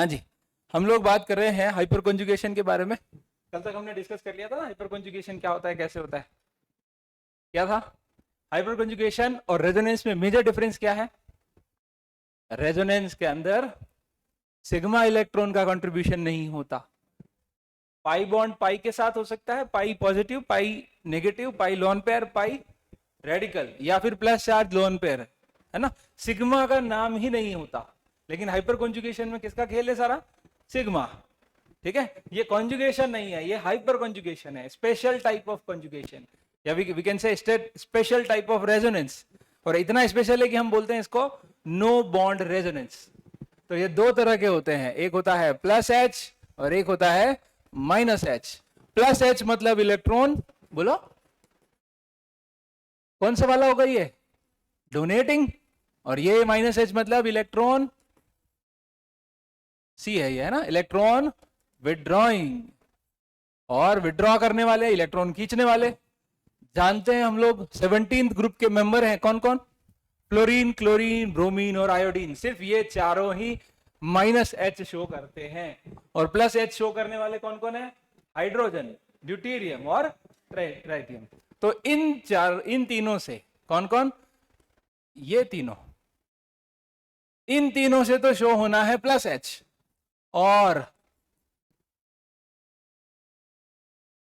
हाँ जी, हम लोग बात कर रहे हैं हाइपर कॉन्जुगेशन के बारे में। कल तक हमने डिस्कस कर लिया था ना हाइपर कॉन्जुगेशन क्या होता है, कैसे होता है, क्या था। हाइपर कॉन्जुगेशन और रेजोनेंस में मेजर डिफरेंस क्या है? रेजोनेंस के अंदर सिग्मा इलेक्ट्रॉन का कंट्रीब्यूशन नहीं होता। पाई बॉन्ड पाई के साथ हो सकता है, पाई पॉजिटिव, पाई नेगेटिव, पाई लोन पेयर, पाई रेडिकल, या फिर प्लस चार्ज लोन पेयर, है ना। सिग्मा का नाम ही नहीं होता। लेकिन हाइपर कॉन्जुगेशन में किसका खेल है सारा? सिग्मा। ठीक है, ये कॉन्जुगेशन नहीं है, ये हाइपर कॉन्जुगेशन है, स्पेशल टाइप ऑफ कॉन्जुगेशन, या we can say special type of resonance. और इतना स्पेशल है कि हम बोलते हैं इसको नो बॉन्ड रेजोनेंस। तो ये दो तरह के होते हैं, एक होता है प्लस एच और एक होता है माइनस एच। प्लस एच मतलब इलेक्ट्रॉन, बोलो कौन सा वाला होगा ये? डोनेटिंग। और ये माइनस एच मतलब इलेक्ट्रॉन, सी है ये, है ना, इलेक्ट्रॉन विड्रॉइंग। और विड्रॉ करने वाले इलेक्ट्रॉन खींचने वाले। जानते हैं हम लोग 17th ग्रुप के मेंबर हैं कौन कौन? फ्लोरीन, क्लोरीन, ब्रोमीन और आयोडीन। सिर्फ ये चारों ही माइनस एच शो करते हैं। और प्लस एच शो करने वाले कौन कौन है? हाइड्रोजन, ड्यूटेरियम और ट्राइटियम। तो इन तीनों से कौन कौन? ये तीनों, इन तीनों से तो शो होना है प्लस एच। और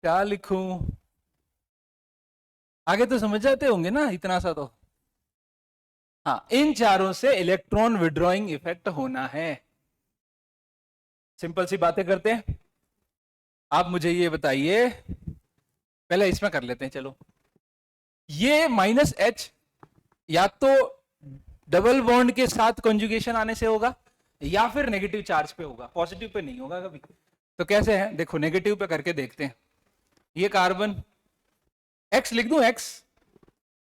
क्या लिखूं? आगे तो समझ जाते होंगे ना इतना सा तो। हाँ, इन चारों से इलेक्ट्रॉन विड्रॉइंग इफेक्ट होना है। सिंपल सी बातें करते हैं। आप मुझे ये बताइए, पहले इसमें कर लेते हैं चलो। ये माइनस एच या तो डबल बॉन्ड के साथ कॉन्जुगेशन आने से होगा, या फिर नेगेटिव चार्ज पे होगा, पॉजिटिव पे नहीं होगा कभी। तो कैसे है, देखो नेगेटिव पे करके देखते हैं। ये कार्बन, एक्स लिख दूं, एक्स,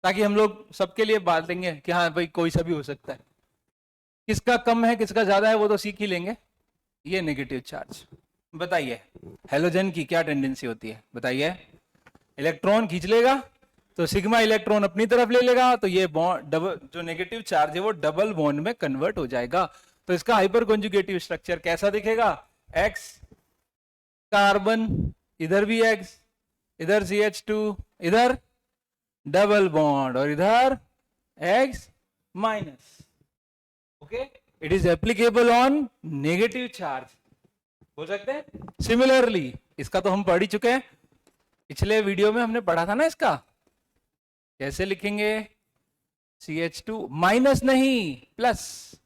ताकि हम लोग सबके लिए बात देंगे कि हाँ भाई कोई सा भी हो सकता है। किसका कम है किसका ज्यादा है वो तो सीख ही लेंगे। ये नेगेटिव चार्ज। बताइए हेलोजन की क्या टेंडेंसी होती है, बताइए। इलेक्ट्रॉन खींच लेगा तो सिग्मा इलेक्ट्रॉन अपनी तरफ ले लेगा, तो ये बॉन्ड डबल, जो नेगेटिव चार्ज है वो डबल बॉन्ड में कन्वर्ट हो जाएगा। तो इसका हाइपर कॉन्जुगेटिव स्ट्रक्चर कैसा दिखेगा? एक्स कार्बन, इधर भी एक्स, इधर CH2, इधर डबल बॉन्ड और इधर x minus. Okay, it is applicable on negative charge, बोल सकते हैं। सिमिलरली इसका तो हम पढ़ ही चुके हैं, पिछले वीडियो में हमने पढ़ा था ना इसका। कैसे लिखेंगे? CH2 माइनस नहीं प्लस।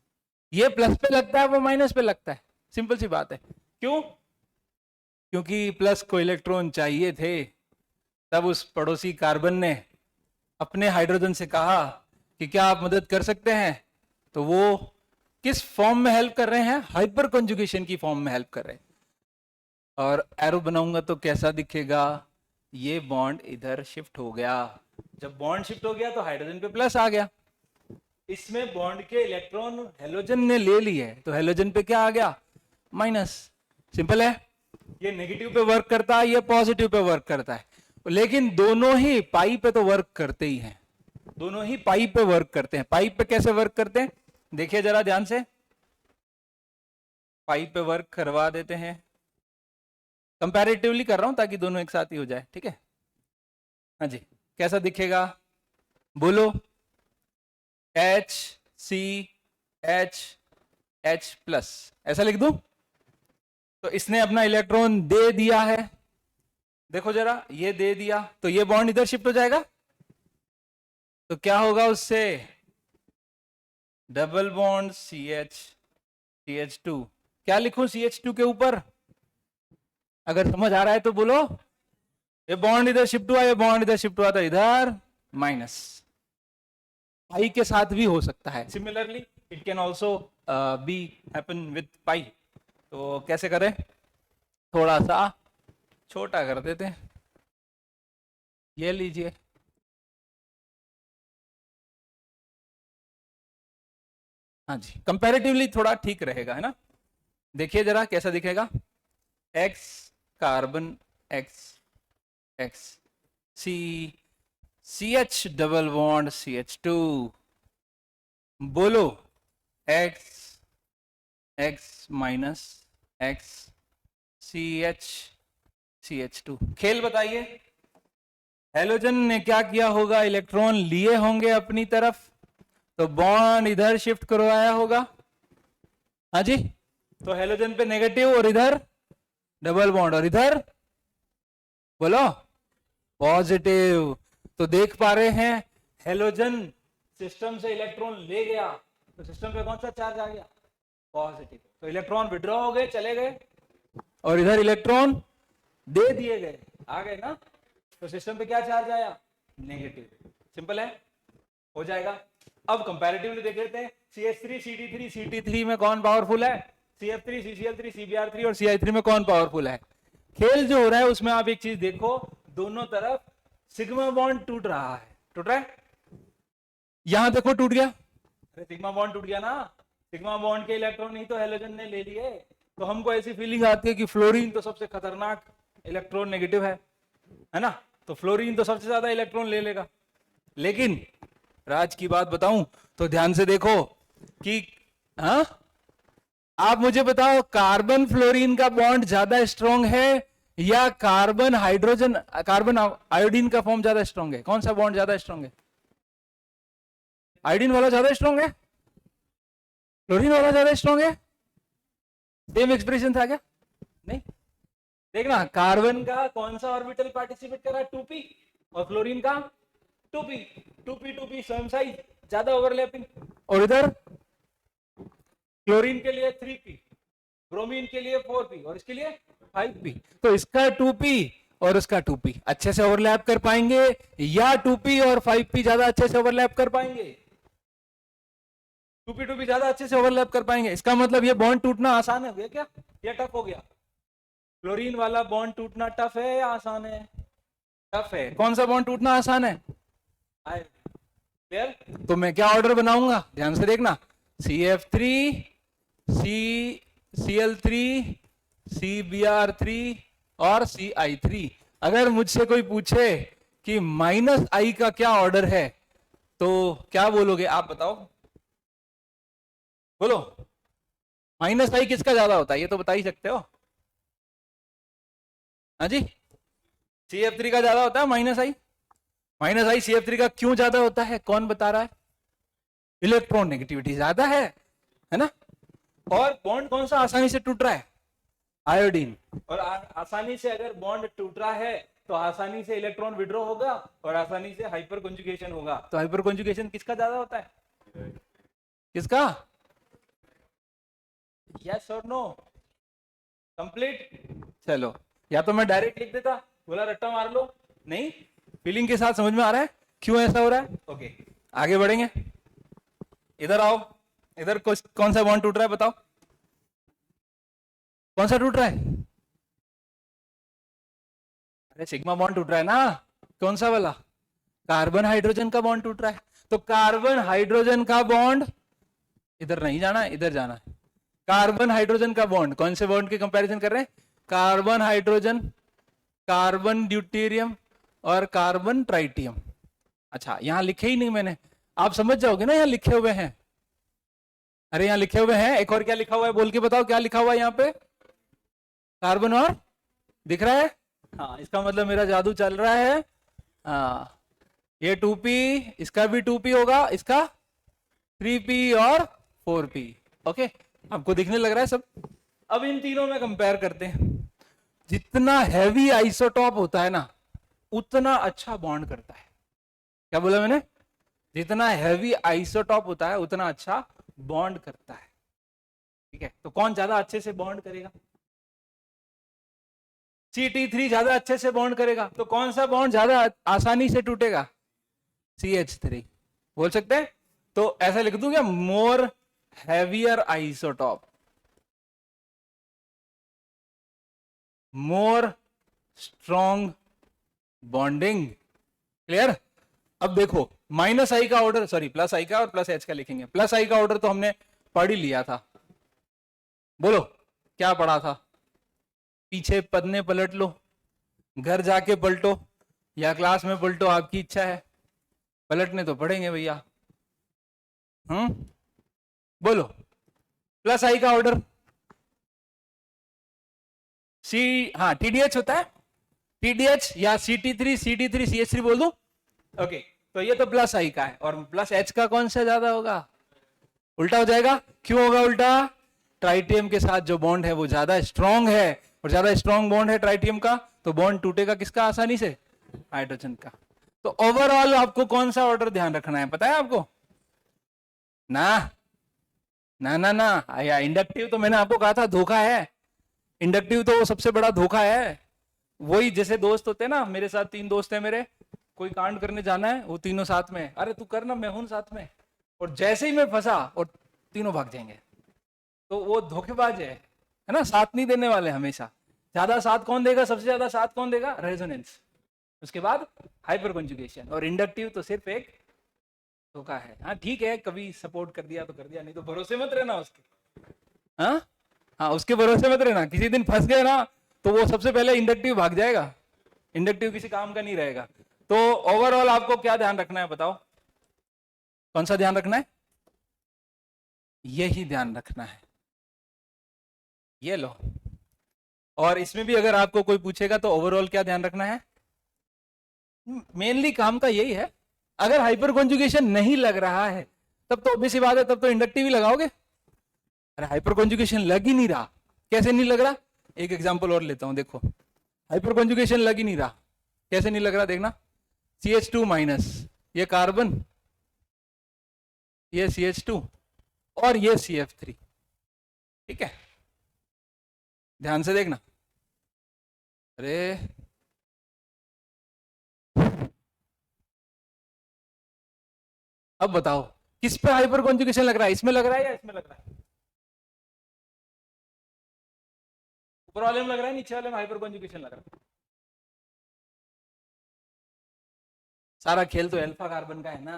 ये प्लस पे लगता है वो माइनस पे लगता है, सिंपल सी बात है। क्यों? क्योंकि प्लस को इलेक्ट्रॉन चाहिए थे। तब उस पड़ोसी कार्बन ने अपने हाइड्रोजन से कहा कि क्या आप मदद कर सकते हैं। तो वो किस फॉर्म में हेल्प कर रहे हैं? हाइपर कॉन्जुगेशन की फॉर्म में हेल्प कर रहे हैं। और एरो बनाऊंगा तो कैसा दिखेगा? ये बॉन्ड इधर शिफ्ट हो गया। जब बॉन्ड शिफ्ट हो गया तो हाइड्रोजन पे प्लस आ गया। इसमें बॉन्ड के इलेक्ट्रॉन हेलोजन ने ले लिए, तो हेलोजन पे क्या आ गया? माइनस। सिंपल है। ये नेगेटिव पे वर्क करता है, ये पॉजिटिव पे वर्क करता है, लेकिन दोनों ही पाई पे तो वर्क करते ही हैं। दोनों ही पाइप पे वर्क करते हैं। पाइप पे कैसे वर्क करते हैं देखिए जरा ध्यान से। पाइप पे वर्क करवा देते हैं, कंपैरेटिवली कर रहा हूं ताकि दोनों एक साथ ही हो जाए, ठीक है। हाँ जी, कैसा दिखेगा बोलो? H C H H plus, ऐसा लिख दूं? तो इसने अपना इलेक्ट्रॉन दे दिया है, देखो जरा, ये दे दिया तो ये बॉन्ड इधर शिफ्ट हो जाएगा। तो क्या होगा उससे? Double bond CH2। क्या लिखूं CH2 के ऊपर? अगर समझ आ रहा है तो बोलो। ये बॉन्ड इधर शिफ्ट हुआ, ये बॉन्ड इधर शिफ्ट हुआ, तो इधर माइनस। पाई के साथ भी हो सकता है। Similarly it can also be happen with pi. तो कैसे करें? थोड़ा सा छोटा कर देते हैं, ये लीजिए। हाँ जी, कंपैरेटिवली थोड़ा ठीक रहेगा, है ना। देखिए जरा कैसा दिखेगा। एक्स कार्बन, एक्स एक्स, सी CH डबल बॉन्ड CH2, बोलो x x minus x CH2। खेल बताइए, हेलोजन ने क्या किया होगा, इलेक्ट्रॉन लिए होंगे अपनी तरफ, तो बॉन्ड इधर शिफ्ट करवाया होगा। हाँ जी, तो हेलोजन पे नेगेटिव और इधर डबल बॉन्ड और इधर बोलो पॉजिटिव। तो देख पा रहे हैं हेलोजन सिस्टम से इलेक्ट्रॉन ले गया तो सिस्टम पे कौन सा चार्ज आ गया, पॉजिटिव। तो इलेक्ट्रॉन विड्रॉ हो गए, चले गए, और इधर इलेक्ट्रॉन दे दिए गए, आ गए ना, तो सिस्टम पे क्या चार्ज आया, नेगेटिव। सिंपल है, हो जाएगा। अब कंपैरेटिवली देख लेते हैं, CH3 CD3 CT3 में कौन पावरफुल है, CF3 CCl3 CBr3 और CI3 में कौन पावरफुल है। खेल जो हो रहा है उसमें आप एक चीज देखो, दोनों तरफ सिग्मा बॉन्ड टूट रहा है, टूट रहा है, यहां देखो टूट गया, अरे सिग्मा बॉन्ड टूट गया ना, सिग्मा बॉन्ड के इलेक्ट्रॉन नहीं तो हेलोजन ने ले लिए, तो हमको ऐसी फीलिंग आती है कि फ्लोरीन तो सबसे खतरनाक इलेक्ट्रॉन नेगेटिव है ना, तो फ्लोरीन तो सबसे ज्यादा इलेक्ट्रॉन ले लेगा। लेकिन राज की बात बताऊं तो ध्यान से देखो कि हाँ, आप मुझे बताओ कार्बन फ्लोरीन का बॉन्ड ज्यादा स्ट्रॉन्ग है या कार्बन हाइड्रोजन कार्बन आयोडीन का फॉर्म ज्यादा स्ट्रॉन्ग है, कौन सा बॉन्ड ज्यादा स्ट्रॉन्ग है, आयोडीन वाला ज्यादा स्ट्रॉन्ग है, फ्लोरीन वाला ज्यादा स्ट्रॉन्ग है, सेम एक्सप्रेशन था क्या, नहीं, देखना कार्बन का कौन सा ऑर्बिटल पार्टिसिपेट कर रहा है, 2p, और फ्लोरीन का 2p, 2p सेम साइज, ज्यादा ओवरलैपिंग, और इधर क्लोरीन के लिए 3p, ब्रोमीन के लिए 4p और इसके लिए 5p, तो इसका 2p और उसका 2p अच्छे से ओवरलैप कर पाएंगे या 2p और 5p ज्यादा अच्छे से ओवरलैप कर पाएंगे, 2p ज्यादा अच्छे से ओवरलैप कर पाएंगे। इसका मतलब ये बॉन्ड टूटना आसान हो गया क्या या टफ हो गया, क्लोरीन वाला बॉन्ड टूटना टफ है या आसान है, टफ है। कौन सा बॉन्ड टूटना आसान है, क्लियर। तो मैं क्या ऑर्डर बनाऊंगा, ध्यान से देखना, CF3 CCl3 CBr3 और CI3। अगर मुझसे कोई पूछे कि -I का क्या ऑर्डर है तो क्या बोलोगे, आप बताओ, बोलो -I किसका ज्यादा होता है, ये तो बता ही सकते हो। हाँ जी, CF3 का ज्यादा होता है -I। -I CF3 का क्यों ज्यादा होता है, कौन बता रहा है, इलेक्ट्रॉन नेगेटिविटी ज्यादा है ना, और बॉन्ड कौन सा आसानी से टूट रहा है, आयोडीन, और आसानी से अगर बॉन्ड टूट रहा है तो आसानी से इलेक्ट्रॉन विड्रॉ होगा और आसानी से हाइपर कॉन्जुगेशन होगा। तो हाइपर कॉन्जुगेशन किसका ज्यादा होता है, किसका, यस और नो, कंप्लीट। चलो, या तो मैं डायरेक्ट लिख देता, बोला रट्टा मार लो, नहीं, फीलिंग के साथ समझ में आ रहा है क्यों ऐसा हो रहा है। ओके, आगे बढ़ेंगे, इधर आओ, इधर कौन सा बॉन्ड टूट रहा है बताओ, कौन सा टूट रहा है, अरे सिग्मा बॉन्ड टूट रहा है ना, कौन सा वाला, कार्बन हाइड्रोजन का बॉन्ड टूट रहा है। तो कार्बन हाइड्रोजन का बॉन्ड, इधर नहीं जाना, इधर जाना है, कार्बन हाइड्रोजन का बॉन्ड, कौन से बॉन्ड की कंपैरिजन कर रहे हैं, कार्बन हाइड्रोजन, कार्बन ड्यूटेरियम और कार्बन ट्राइटियम। अच्छा, यहां लिखे ही नहीं मैंने, आप समझ जाओगे ना, यहां लिखे हुए हैं, अरे यहां लिखे हुए हैं, एक और क्या लिखा हुआ है बोल के बताओ, क्या लिखा हुआ है यहाँ पे, कार्बन और, दिख रहा है, हाँ, इसका मतलब मेरा जादू चल रहा है, हाँ, ये 2p, इसका भी 2p होगा, इसका 3p और 4p, ओके, आपको दिखने लग रहा है सब। अब इन तीनों में कंपेयर करते हैं, जितना हैवी आइसोटॉप होता है ना उतना अच्छा बॉन्ड करता है, क्या बोला मैंने, जितना हैवी आइसोटॉप होता है उतना अच्छा बॉन्ड करता है, ठीक है। तो कौन ज्यादा अच्छे से बॉन्ड करेगा, CT3 ज्यादा अच्छे से बॉन्ड करेगा, तो कौन सा बॉन्ड ज्यादा आसानी से टूटेगा, CH3, बोल सकते हैं। तो ऐसा लिख दूं क्या, more heavier isotope, more strong bonding, clear. अब देखो -I का ऑर्डर, सॉरी +I का और +H का लिखेंगे, +I का ऑर्डर तो हमने पढ़ ही लिया था, बोलो क्या पढ़ा था, पीछे पन्ने पलट लो, घर जाके पलटो या क्लास में पलटो, आपकी इच्छा है, पलटने तो पड़ेंगे भैया, बोलो +I का ऑर्डर हाँ TDH होता है, TDH या CT3 CH3 बोल दूं। ओके, तो ये तो प्लस आई का है, और प्लस H का कौन सा ज्यादा होगा? उल्टा हो जाएगा। क्यों होगा उल्टा? ट्राइटियम के साथ जो बॉन्ड है वो ज्यादा स्ट्रांग है, और ज्यादा स्ट्रांग बॉन्ड है ट्राइटियम का, तो बॉन्ड टूटेगा किसका आसानी से? हाइड्रोजन का। तो ओवरऑल आपको कौन सा ऑर्डर ध्यान रखना है, पता है आपको? ना ना ना ना, या इंडक्टिव तो मैंने आपको कहा था धोखा है। इंडक्टिव तो वो सबसे बड़ा धोखा है। वही जैसे दोस्त होते हैं ना, मेरे साथ 3 दोस्त हैं मेरे, कोई कांड करने जाना है, वो तीनों साथ में, अरे तू करना मैं हूं साथ में, और जैसे ही मैं फंसा और तीनों भाग जाएंगे, तो वो धोखेबाज है ना, साथ नहीं देने वाले हमेशा। ज्यादा साथ कौन देगा? सबसे ज्यादा साथ कौन देगा? रेजोनेंस, उसके बाद हाइपर कंजुगेशन, और इंडक्टिव तो सिर्फ एक धोखा है। हाँ ठीक है, कभी सपोर्ट कर दिया तो कर दिया, नहीं तो भरोसे मत रहना उसके। हाँ हाँ, उसके भरोसे मत रहना, किसी दिन फंस गए ना तो वो सबसे पहले इंडक्टिव भाग जाएगा, इंडक्टिव किसी काम का नहीं रहेगा। तो ओवरऑल आपको क्या ध्यान रखना है बताओ? कौन सा ध्यान रखना है? यही ध्यान रखना है, ये लो। और इसमें भी अगर आपको कोई पूछेगा तो ओवरऑल क्या ध्यान रखना है? मेनली काम का यही है। अगर हाइपर कॉन्जुगेशन नहीं लग रहा है तब तो obvious सी बात है, तब तो इंडक्टिव ही लगाओगे। अरे हाइपर कॉन्जुगेशन लग ही नहीं रहा, कैसे नहीं लग रहा? एक एग्जांपल और लेता हूं, देखो हाइपर कॉन्जुगेशन लग ही नहीं रहा, कैसे नहीं लग रहा देखना। CH2 माइनस, ये कार्बन, ये CH2 और ये CF3, ठीक है, ध्यान से देखना। अरे अब बताओ किस पे हाइपर कॉन्जुगेशन लग रहा है? इसमें लग रहा है या इसमें लग रहा है? ऊपर वाले में लग रहा है, नीचे वाले में हाइपर कॉन्जुगेशन लग रहा है? सारा खेल तो अल्फा कार्बन का है ना,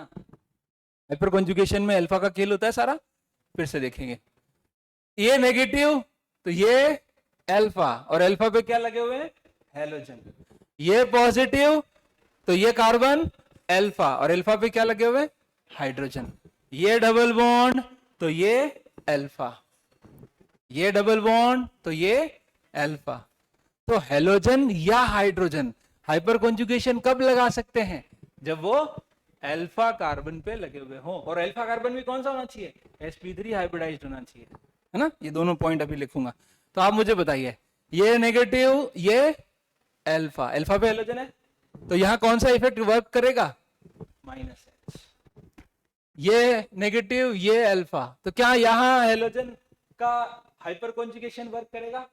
हाइपर कॉन्जुगेशन में अल्फा का खेल होता है सारा। फिर से देखेंगे, ये नेगेटिव तो ये अल्फा, और अल्फा पे क्या लगे हुए हैं? हेलोजन। ये पॉजिटिव तो ये कार्बन अल्फा, और अल्फा पे क्या लगे हुए? हाइड्रोजन। ये डबल बॉन्ड तो ये अल्फा, ये डबल बॉन्ड तो ये अल्फा। तो हेलोजन या हाइड्रोजन हाइपर कॉन्जुगेशन कब लगा सकते हैं? जब वो अल्फा कार्बन पे लगे हुए हो, और अल्फा कार्बन भी कौन सा होना चाहिए? sp3 हाइब्रिडाइज्ड होना चाहिए, है ना। ये दोनों पॉइंट अभी लिखूंगा। तो आप मुझे बताइए, ये नेगेटिव ये अल्फा, अल्फा पे हेलोजन है, तो यहां कौन सा इफेक्ट वर्क करेगा? -H। ये नेगेटिव ये अल्फा, तो क्या यहां हेलोजन का हाइपर कॉन्जुगेशन वर्क करेगा?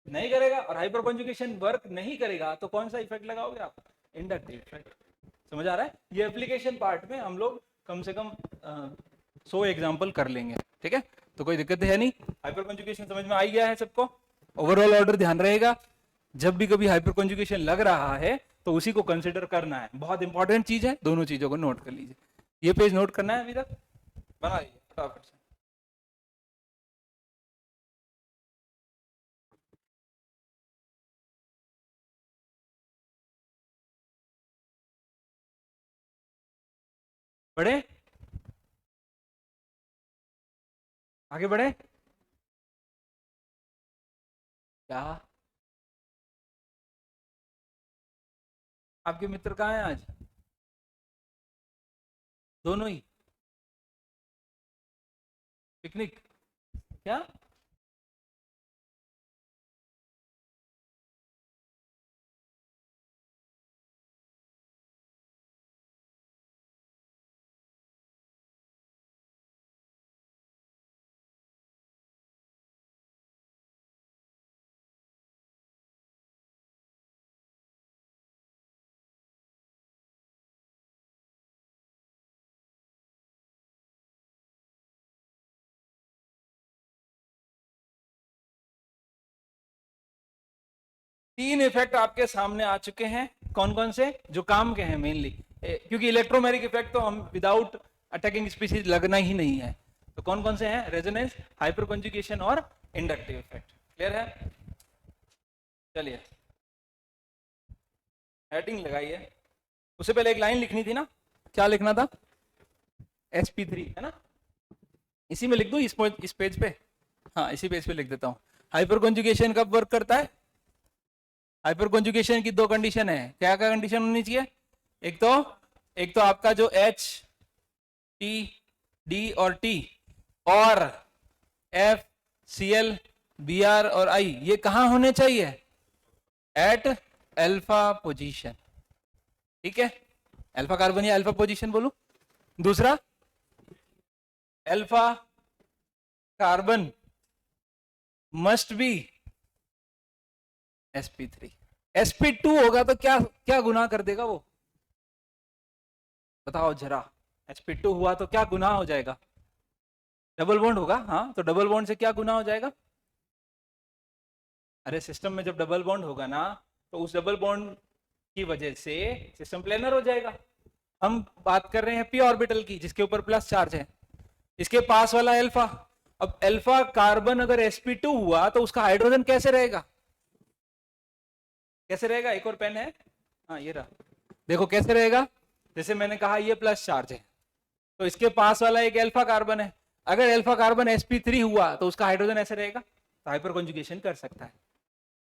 नहीं करेगा। और हाइपर कॉन्जुगेशन वर्क नहीं करेगा तो कौन सा इफेक्ट लगाओगे आप? Inductive effect. समझ आ रहा है? ये एप्लीकेशन पार्ट में हम लोग कम से कम 100 एग्जांपल कर लेंगे, ठीक है, तो कोई दिक्कत है नहीं। हाइपर कॉन्जुगेशन समझ में आ गया है सबको? ओवरऑल ऑर्डर ध्यान रहेगा, जब भी कभी हाइपर कॉन्जुगेशन लग रहा है तो उसी को कंसिडर करना है, बहुत इंपॉर्टेंट चीज है, दोनों चीजों को नोट कर लीजिए। ये पेज नोट करना है, अभी तक बना लीजिए फटाफट से। बढ़े, आगे बढ़े क्या? आपके मित्र कहाँ हैं आज? दोनों ही पिकनिक? क्या? तीन इफेक्ट आपके सामने आ चुके हैं, कौन कौन से? जो काम के हैं मेनली, क्योंकि इलेक्ट्रोमेरिक इफेक्ट तो हम विदाउट अटैकिंग स्पीसीज लगना ही नहीं है। तो कौन कौन से हैं? रेजोनेंस, हाइपर कॉन्जुगेशन और इंडक्टिव इफेक्ट। क्लियर है? चलिए हेडिंग लगाइए। उससे पहले एक लाइन लिखनी थी ना, क्या लिखना था? sp3 है ना, इसी में लिख दूं, इस पेज पे? हाँ इसी पेज पे लिख देता हूं। हाइपर कॉन्जुगेशन कब वर्क करता है? हाइपर कॉन्जुगेशन की दो कंडीशन है, क्या क्या कंडीशन होनी चाहिए? एक तो आपका जो H T D और T और F Cl Br और I ये कहां होने चाहिए? At alpha position. ठीक है, अल्फा कार्बन या अल्फा पोजीशन बोलूं। दूसरा, alpha carbon must be sp3। sp2 होगा तो क्या क्या गुनाह कर देगा वो, बताओ जरा। sp2 हुआ तो क्या गुनाह हो जाएगा? डबल बॉन्ड होगा। हाँ, तो डबल बॉन्ड से क्या गुनाह हो जाएगा? अरे सिस्टम में जब डबल बॉन्ड होगा ना, तो उस डबल बॉन्ड की वजह से सिस्टम प्लेनर हो जाएगा। हम बात कर रहे हैं पी ऑर्बिटल की, जिसके ऊपर प्लस चार्ज है, इसके पास वाला अल्फा। अब अल्फा कार्बन अगर sp2 हुआ तो उसका हाइड्रोजन कैसे रहेगा? कैसे रहेगा? एक और पेन है, हाँ ये रहा, देखो कैसे रहेगा। जैसे मैंने कहा ये प्लस चार्ज है, तो इसके पास वाला एक अल्फा कार्बन है, अगर अल्फा कार्बन sp3 हुआ तो उसका हाइड्रोजन ऐसे रहेगा, तो हाइपर कॉन्जुगेशन कर सकता है।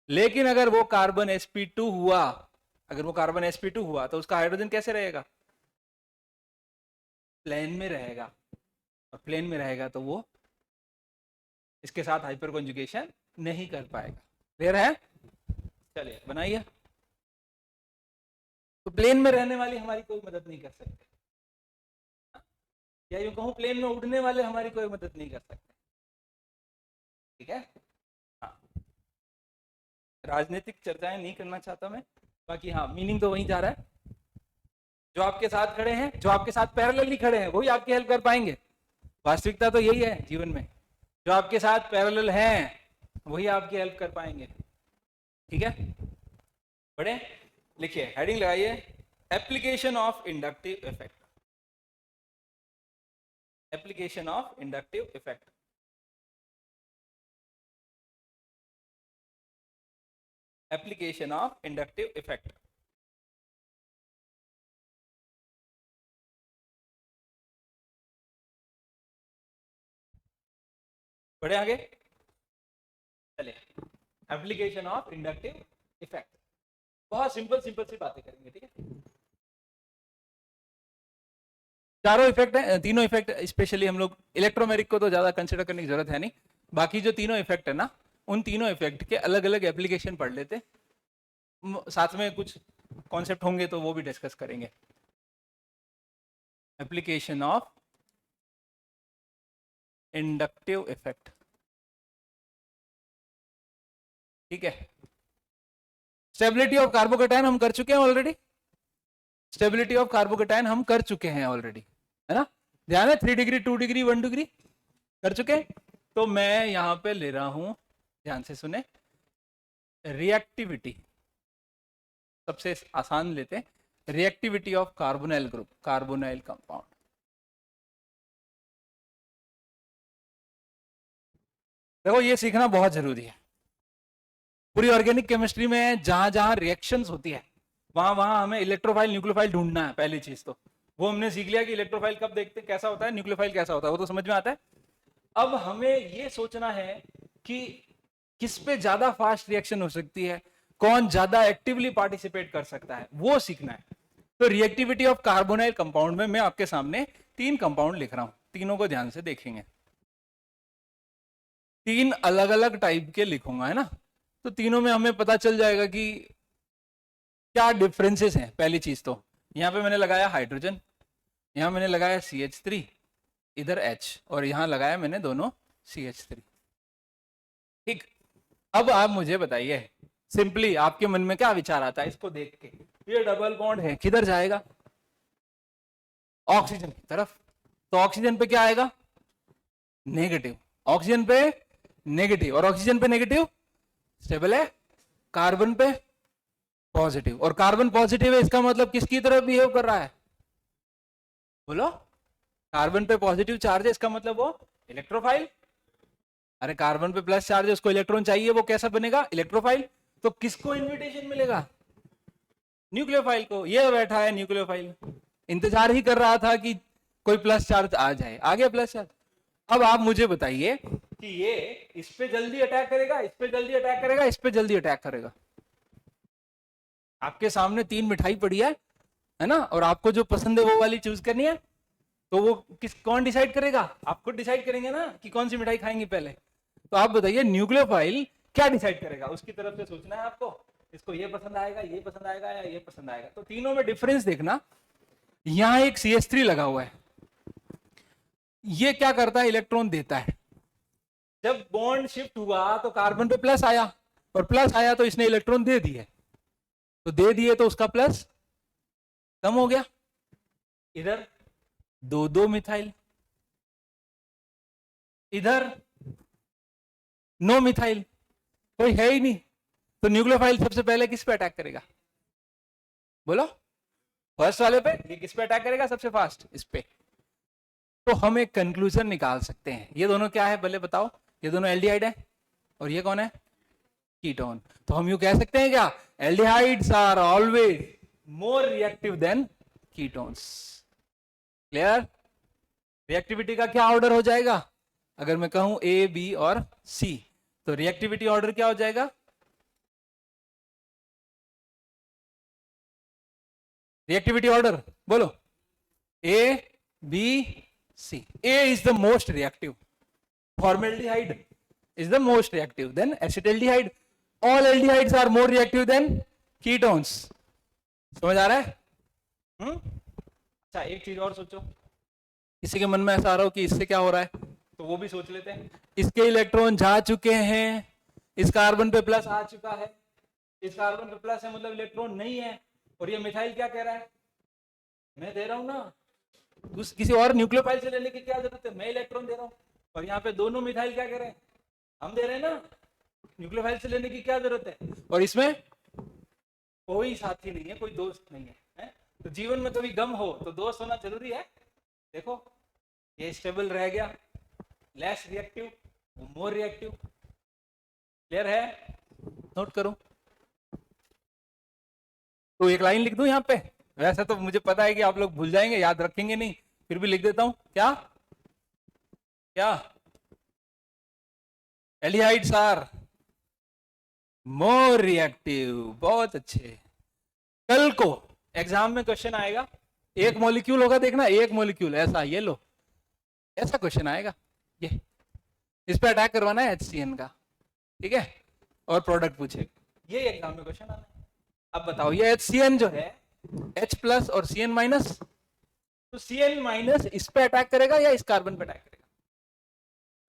लेकिन अगर वो कार्बन sp2 हुआ, अगर वो कार्बन sp2 हुआ तो उसका हाइड्रोजन कैसे रहेगा? प्लेन में रहेगा, और प्लेन में रहेगा तो वो इसके साथ हाइपर कॉन्जुगेशन नहीं कर पाएगा। क्लियर है? चलिए बनाइए। तो प्लेन में रहने वाली हमारी कोई मदद नहीं कर सकते, या यूं कहूं प्लेन में उड़ने वाले हमारी कोई मदद नहीं कर सकते। ठीक है, हाँ, राजनीतिक चर्चाएं नहीं करना चाहता मैं, बाकी हाँ मीनिंग तो वहीं जा रहा है। जो आपके साथ खड़े हैं, जो आपके साथ पैरेलली खड़े हैं, वही आपकी हेल्प कर पाएंगे। वास्तविकता तो यही है जीवन में, जो आपके साथ पैरेलल हैं वही आपकी हेल्प कर पाएंगे। ठीक है, बढ़े, लिखिए, हेडिंग लगाइए, application of inductive effect. Application of inductive effect. Application of inductive effect. बढ़े आगे, चलिए, एप्लीकेशन ऑफ इंडक्टिव इफेक्ट। बहुत सिंपल सिंपल सी बातें करेंगे। ठीक है, चारों इफेक्ट है, तीनों इफेक्ट स्पेशली हम लोग इलेक्ट्रोमेरिक को तो ज्यादा कंसिडर करने की जरूरत है नहीं, बाकी जो तीनों इफेक्ट है ना, उन तीनों इफेक्ट के अलग अलग एप्लीकेशन पढ़ लेते, साथ में कुछ कॉन्सेप्ट होंगे तो वो भी डिस्कस करेंगे। Application of inductive effect. ठीक है, स्टेबिलिटी ऑफ कार्बोकेटायन हम कर चुके हैं ऑलरेडी, स्टेबिलिटी ऑफ कार्बोकेटायन हम कर चुके हैं ऑलरेडी, है ना? ध्यान है, 3 डिग्री 2 डिग्री 1 डिग्री कर चुके। तो मैं यहां पे ले रहा हूं, ध्यान से सुने, रिएक्टिविटी सबसे आसान लेते हैं, reactivity of carbonyl group, carbonyl compound. देखो ये सीखना बहुत जरूरी है। पूरी ऑर्गेनिक केमिस्ट्री में जहां जहां रिएक्शंस होती है, वहां वहां हमें इलेक्ट्रोफाइल न्यूक्लियोफाइल ढूंढना है। पहली चीज तो वो हमने सीख लिया कि इलेक्ट्रोफाइल कब देखते हैं कैसा होता है, न्यूक्लियोफाइल कैसा होता है, वो तो समझ में आता है। अब हमें ये सोचना है कि किस पे ज्यादा फास्ट रिएक्शन हो सकती है, कौन ज्यादा एक्टिवली पार्टिसिपेट कर सकता है, वो सीखना है। तो रिएक्टिविटी ऑफ कार्बोनाइल कंपाउंड में मैं आपके सामने 3 कंपाउंड लिख रहा हूं, तीनों को ध्यान से देखेंगे। 3 अलग अलग टाइप के लिखूंगा, है ना? तो तीनों में हमें पता चल जाएगा कि क्या डिफरेंसेस हैं। पहली चीज तो यहां पे मैंने लगाया हाइड्रोजन, यहां मैंने लगाया CH3, इधर H, और यहां लगाया मैंने दोनों CH3। ठीक, अब आप मुझे बताइए, सिंपली आपके मन में क्या विचार आता है इसको देख के? ये डबल बॉन्ड है, किधर जाएगा? ऑक्सीजन की तरफ। तो ऑक्सीजन पे क्या आएगा? नेगेटिव। ऑक्सीजन पे नेगेटिव, और ऑक्सीजन पे नेगेटिव स्टेबल है, कार्बन पे पॉजिटिव, और कार्बन पॉजिटिव है, इसका मतलब किसकी तरफ बिहेव कर रहा है? बोलो, कार्बन पे पॉजिटिव चार्ज है, इसका मतलब वो इलेक्ट्रोफाइल। अरे कार्बन पे प्लस चार्ज है, उसको इलेक्ट्रॉन चाहिए, वो कैसा बनेगा? इलेक्ट्रोफाइल। तो किसको इन्विटेशन मिलेगा? न्यूक्लियोफाइल को। ये बैठा है न्यूक्लियोफाइल, इंतजार ही कर रहा था कि कोई प्लस चार्ज आ जाए, आ गया प्लस चार्ज। अब आप मुझे बताइए कि ये इस पे जल्दी अटैक करेगा, इस पे जल्दी अटैक करेगा, इस पे जल्दी अटैक करेगा? आपके सामने 3 मिठाई पड़ी है ना, और आपको जो पसंद है वो वाली चूज करनी है, तो वो कौन डिसाइड करेगा? आप खुद डिसाइड करेंगे ना कि कौन सी मिठाई खाएंगे पहले। तो आप बताइए न्यूक्लियोफाइल क्या डिसाइड करेगा? उसकी तरफ से सोचना है आपको, इसको ये पसंद आएगा, ये पसंद आएगा या ये पसंद आएगा। तो तीनों में डिफरेंस देखना। यहां एक CH3 लगा हुआ है, ये क्या करता है? इलेक्ट्रॉन देता है। जब बॉन्ड शिफ्ट हुआ तो कार्बन पे प्लस आया, और प्लस आया तो इसने इलेक्ट्रॉन दे दिए, तो दे दिए तो उसका प्लस कम हो गया। इधर दो दो मिथाइल, इधर नो मिथाइल, कोई है ही नहीं। तो न्यूक्लियोफाइल सबसे पहले किस पे अटैक करेगा? बोलो, फर्स्ट वाले पे। ये किस पे अटैक करेगा सबसे फास्ट? इस पे। तो हम एक कंक्लूजन निकाल सकते हैं। ये दोनों क्या है भले बताओ? ये दोनों एल्डिहाइड है, और ये कौन है? कीटोन। तो हम यूं कह सकते हैं क्या? Aldehydes are always more reactive than ketones. Clear? Reactivity का क्या ऑर्डर हो जाएगा? अगर मैं कहूं ए, बी और सी, तो रिएक्टिविटी ऑर्डर क्या हो जाएगा? रिएक्टिविटी ऑर्डर बोलो। A, B, C. A is the most reactive, formaldehyde is the most reactive, then acetaldehyde. All aldehydes are more reactive than ketones. समझ आ रहा है? अच्छा, एक चीज और सोचो। किसी के मन में ऐसा आ रहा हो कि इससे क्या हो रहा है, तो वो भी सोच लेते हैं। इसके इलेक्ट्रॉन जा चुके हैं, इस कार्बन पे प्लस आ चुका है, इस कार्बन पे प्लस है मतलब इलेक्ट्रॉन नहीं है, और ये मिथाइल क्या कह रहा है? मैं दे रहा हूं ना, किसी और न्यूक्लियोफाइल से लेने की क्या जरूरत है, मैं इलेक्ट्रॉन दे रहा हूं। और यहाँ पे दोनों मिथाइल क्या कह रहे हैं? हम दे रहे हैं ना, न्यूक्लियोफाइल से लेने की क्या जरूरत है? और इसमें कोई साथी नहीं है, कोई दोस्त नहीं है? तो जीवन में कभी गम हो तो दोस्त होना जरूरी है। देखो, ये स्टेबल रह गया, less reactive, more reactive. Clear है? नोट करो। तो एक लाइन लिख दूं यहाँ पे? वैसे तो मुझे पता है कि आप लोग भूल जाएंगे, याद रखेंगे नहीं, फिर भी लिख देता हूं। क्या क्या? Aldehydes are more reactive. बहुत अच्छे। कल को एग्जाम में क्वेश्चन आएगा, एक मॉलिक्यूल होगा, देखना एक मॉलिक्यूल ऐसा, ये लो, ऐसा क्वेश्चन आएगा, ये इस पे अटैक करवाना है HCN का, ठीक है, और प्रोडक्ट पूछे, ये एग्जाम में क्वेश्चन आना है। अब बताओ, ये HCN जो है, H प्लस और CN माइनस, तो CN माइनस इस पे अटैक करेगा या इस कार्बन पे अटैक करेगा?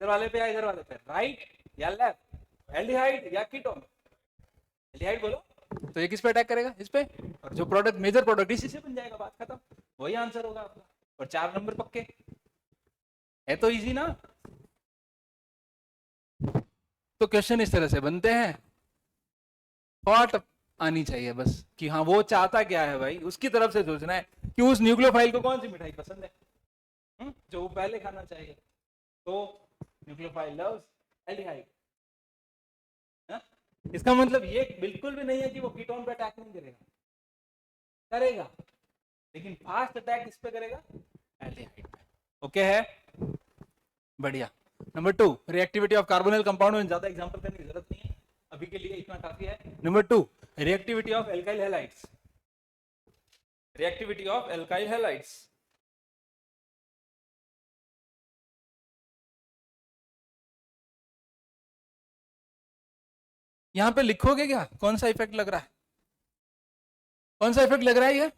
इधर वाले पे या इधर वाले पे? राइट या लेफ्ट? एल्डिहाइड या कीटोन? एल्डिहाइड बोलो। तो ये किस पे अटैक करेगा? इस पे। और जो प्रोडक्ट, मेजर प्रोडक्ट इसी से बन जाएगा, बात खत्म। वही आंसर होगा आपका, और 4 नंबर पक्के। है तो इजी ना? तो क्वेश्चन इस तरह से बनते हैं। थॉट आनी चाहिए बस कि हाँ वो चाहता क्या है भाई, उसकी तरफ से सोचना है कि उस न्यूक्लियोफाइल को कौन सी मिठाई पसंद है, जो वो पहले खाना चाहिए। तो न्यूक्लियोफाइल लव्स एल्डिहाइड। इसका मतलब ये बिल्कुल भी नहीं है कि वो कीटोन पे अटैक नहीं करेगा, करेगा, लेकिन फास्ट अटैक किस पे करेगा? एल्डिहाइड पे। ओके है? बढ़िया। Number 2, reactivity of carbonyl compound में ज्यादा एग्जांपल करने की जरूरत नहीं है, अभी के लिए इतना काफी है। Number 2, reactivity of alkyl halides. Reactivity of alkyl halides. यहां पे लिखोगे क्या कौन सा इफेक्ट लग रहा है? कौन सा इफेक्ट लग रहा है? ये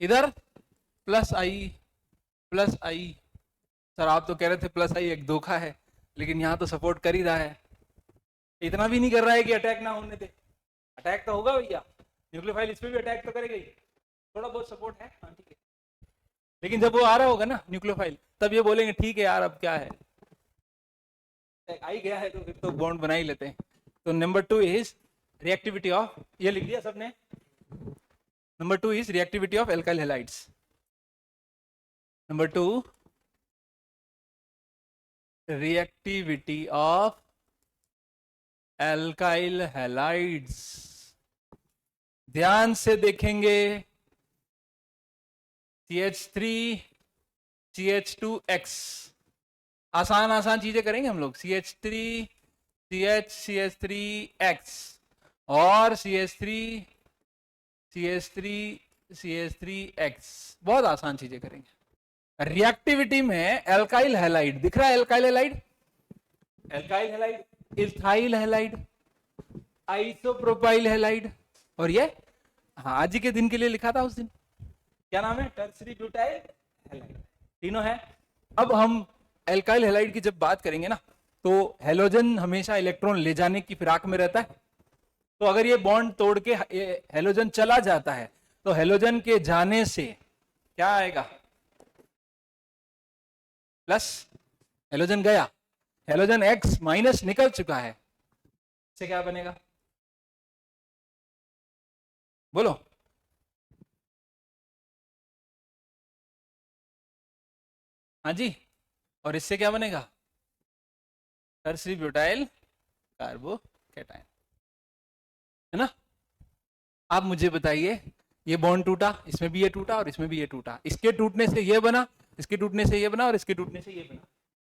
इधर प्लस आई, प्लस आई। सर आप तो कह रहे थे प्लस आई एक धोखा है, लेकिन यहां तो सपोर्ट कर ही रहा है। इतना भी नहीं कर रहा है कि अटैक ना होने दे। अटैक तो होगा भैया, न्यूक्लियोफाइल इस पे भी अटैक तो करेगा ही, थोड़ा बहुत सपोर्ट है, हाँ ठीक है। लेकिन जब वो आ रहा होगा ना न्यूक्लियोफाइल, तब ये बोलेंगे ठीक है यार अब क्या है, आ ही गया है तो फिर तो बॉन्ड बना ही लेते हैं। तो नंबर 2 इज रिएक्टिविटी ऑफ, ये लिख दिया सबने? Number 2 is reactivity of alkyl halides. Number 2, reactivity of alkyl halides. ध्यान से देखेंगे, CH3 CH2X, आसान आसान चीजें करेंगे हम लोग। CH3 CH CH3X, और CH3 CH3 CH3X, बहुत आसान चीजें करेंगे। रिएक्टिविटी में एल्काइल हैलाइड दिख रहा है, alkyl halide, alkyl halide, ethyl halide, isopropyl halide, और ये हाँ आज ही के दिन के लिए लिखा था उस दिन, क्या नाम है, टर्सरी ब्यूटाइल हैलाइड, तीनों है। अब हम एल्काइल हैलाइड की जब बात करेंगे ना, तो हेलोजन हमेशा इलेक्ट्रॉन ले जाने की फिराक में रहता है। तो अगर ये बॉन्ड तोड़ के हेलोजन चला जाता है, तो हेलोजन के जाने से क्या आएगा, प्लस, हेलोजन गया, हेलोजन X माइनस निकल चुका है, इससे क्या बनेगा, बोलो, हाँ जी, और इससे क्या बनेगा, टर्सरी ब्यूटाइल कार्बोकेटाइन, है ना। आप मुझे बताइए, ये बॉन्ड टूटा, इसमें भी ये टूटा और इसमें भी ये टूटा, इसके टूटने से ये बना, इसके टूटने से ये बना और इसके टूटने से ये बना।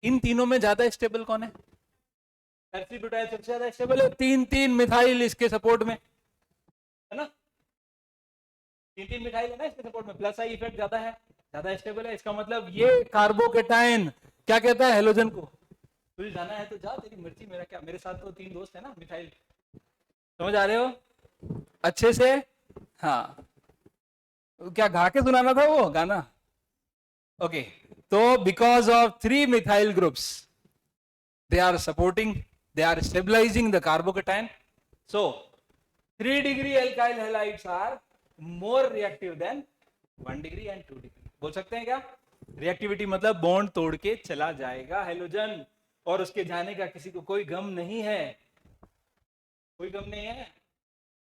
इन तीनों में ज्यादा स्टेबल कौन है, टर्सरी ब्यूटाइल सबसे ज्यादा स्टेबल है, तीन तीन मिथाइल इसके सपोर्ट में, है ना, तीन तीन मिथाइल है ना इसके सपोर्ट में, प्लस आई इफेक्ट ज्यादा है, ज्यादा स्टेबल है। इसका मतलब ये कार्बोकेटाइन क्या कहता है हेलोजन को, तुझे जाना है तो जा, तेरी मर्जी, मेरा क्या, मेरे साथ तो तीन दोस्त है ना मिथाइल, समझ आ रहे हो अच्छे से, हाँ, क्या गा के सुनाना था वो गाना, ओके। तो because of 3 methyl groups, they are supporting, they are stabilizing the carbocation, so 3 degree alkyl halides are more reactive than 1 degree and 2 degree। बोल सकते हैं क्या, रिएक्टिविटी मतलब बॉन्ड तोड़ के चला जाएगा हेलोजन, और उसके जाने का किसी को कोई गम नहीं है, कोई गम नहीं है,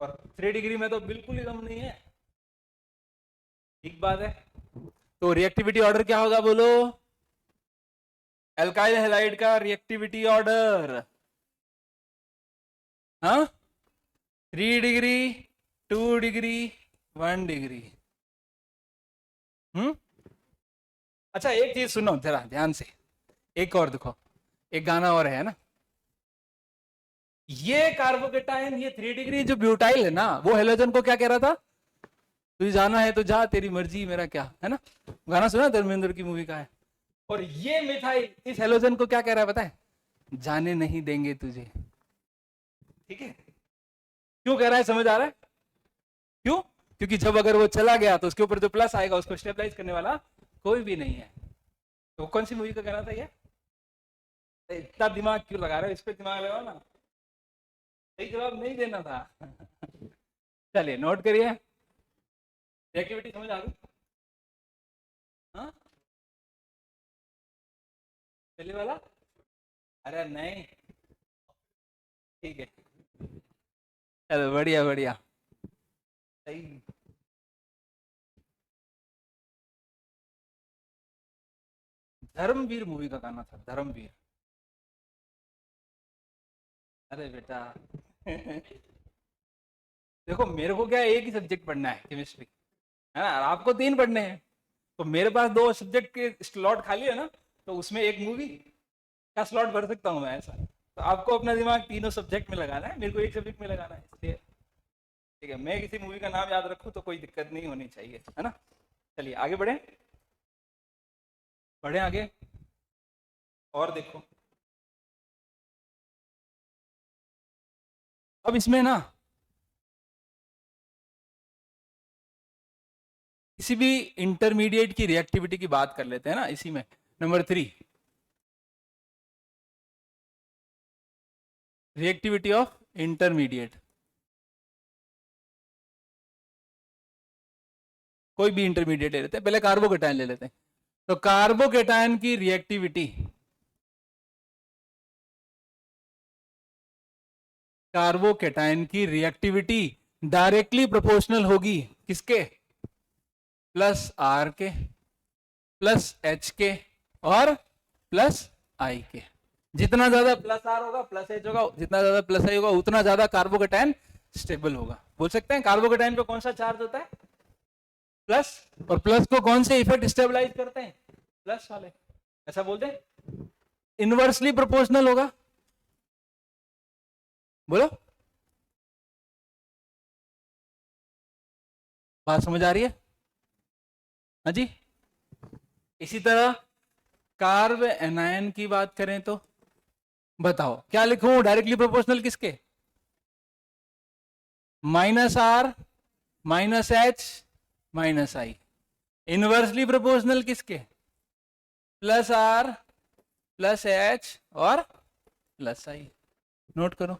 और 3 डिग्री में तो बिल्कुल ही गम नहीं है, ठीक बात है। तो रिएक्टिविटी ऑर्डर क्या होगा बोलो, एल्काइल हैलाइड का रिएक्टिविटी ऑर्डर, हाँ, 3 डिग्री, 2 डिग्री, 1 डिग्री। अच्छा एक चीज सुनो जरा ध्यान से, एक और देखो, एक गाना और है ना, ये कार्बोकेटाइन, ये 3 डिग्री जो ब्यूटाइल है ना, वो हेलोजन को क्या कह रहा था, तुझे जाना है तो जा, तेरी मर्जी, मेरा क्या, है ना, गाना सुना धर्मेंद्र की मूवी का है। और ये मिथाइल इस हेलोजन को क्या कह रहा है पता है, जाने नहीं देंगे तुझे, ठीक है, क्यों कह रहा है, समझ आ रहा है क्यों, क्योंकि जब अगर वो चला गया तो उसके ऊपर जो प्लस आएगा उसको स्टेबलाइज करने वाला कोई भी नहीं है। तो कौन सी मूवी का कहना था ये, इतना दिमाग क्यों लगा रहे हो, इस पे दिमाग लगाओ ना, सही जवाब नहीं देना था चलिए नोट करिए, एक्टिविटी समझ आ गई, हाँ, पहले वाला, अरे नहीं, ठीक है, चलो बढ़िया बढ़िया, सही। धर्मवीर मूवी का गाना था, धर्मवीर, अरे बेटा देखो मेरे को क्या एक ही सब्जेक्ट पढ़ना है केमिस्ट्री, है ना, आपको 3 पढ़ने हैं, तो मेरे पास 2 सब्जेक्ट के स्लॉट खाली है ना, तो उसमें एक मूवी का स्लॉट भर सकता हूँ मैं, ऐसा। तो आपको अपना दिमाग तीनों सब्जेक्ट में लगाना है, मेरे को एक सब्जेक्ट में लगाना है, इसलिए ठीक है, मैं किसी मूवी का नाम याद रखूँ तो कोई दिक्कत नहीं होनी चाहिए, है ना। चलिए आगे बढ़े, बढ़े आगे, और देखो अब इसमें ना किसी भी इंटरमीडिएट की रिएक्टिविटी की बात कर लेते हैं ना, इसी में नंबर 3, रिएक्टिविटी ऑफ इंटरमीडिएट, कोई भी इंटरमीडिएट ले लेते हैं, पहले कार्बोकेटाइन ले लेते हैं। तो कार्बोकेटाइन की रिएक्टिविटी, कार्बोकेटाइन की रिएक्टिविटी डायरेक्टली प्रोपोर्शनल होगी किसके, प्लस आर के, प्लस एच के, और प्लस आई के। जितना ज्यादा प्लस आर होगा प्लस एच होगा, जितना ज्यादा प्लस आई होगा उतना ज्यादा कार्बोकेटाइन स्टेबल होगा। बोल सकते हैं कार्बोकेटाइन पे कौन सा चार्ज होता है, प्लस, और प्लस को कौन से इफेक्ट स्टेबलाइज करते हैं, प्लस वाले, ऐसा बोलते हैं, इनवर्सली प्रोपोर्शनल होगा, बोलो, बात समझ आ रही है? हाँ जी। इसी तरह कार्ब एनायन की बात करें तो बताओ क्या लिखूं डायरेक्टली प्रोपोर्शनल किसके? -R -H -I। Inversely proportional किसके? +R +H और +I। नोट करो।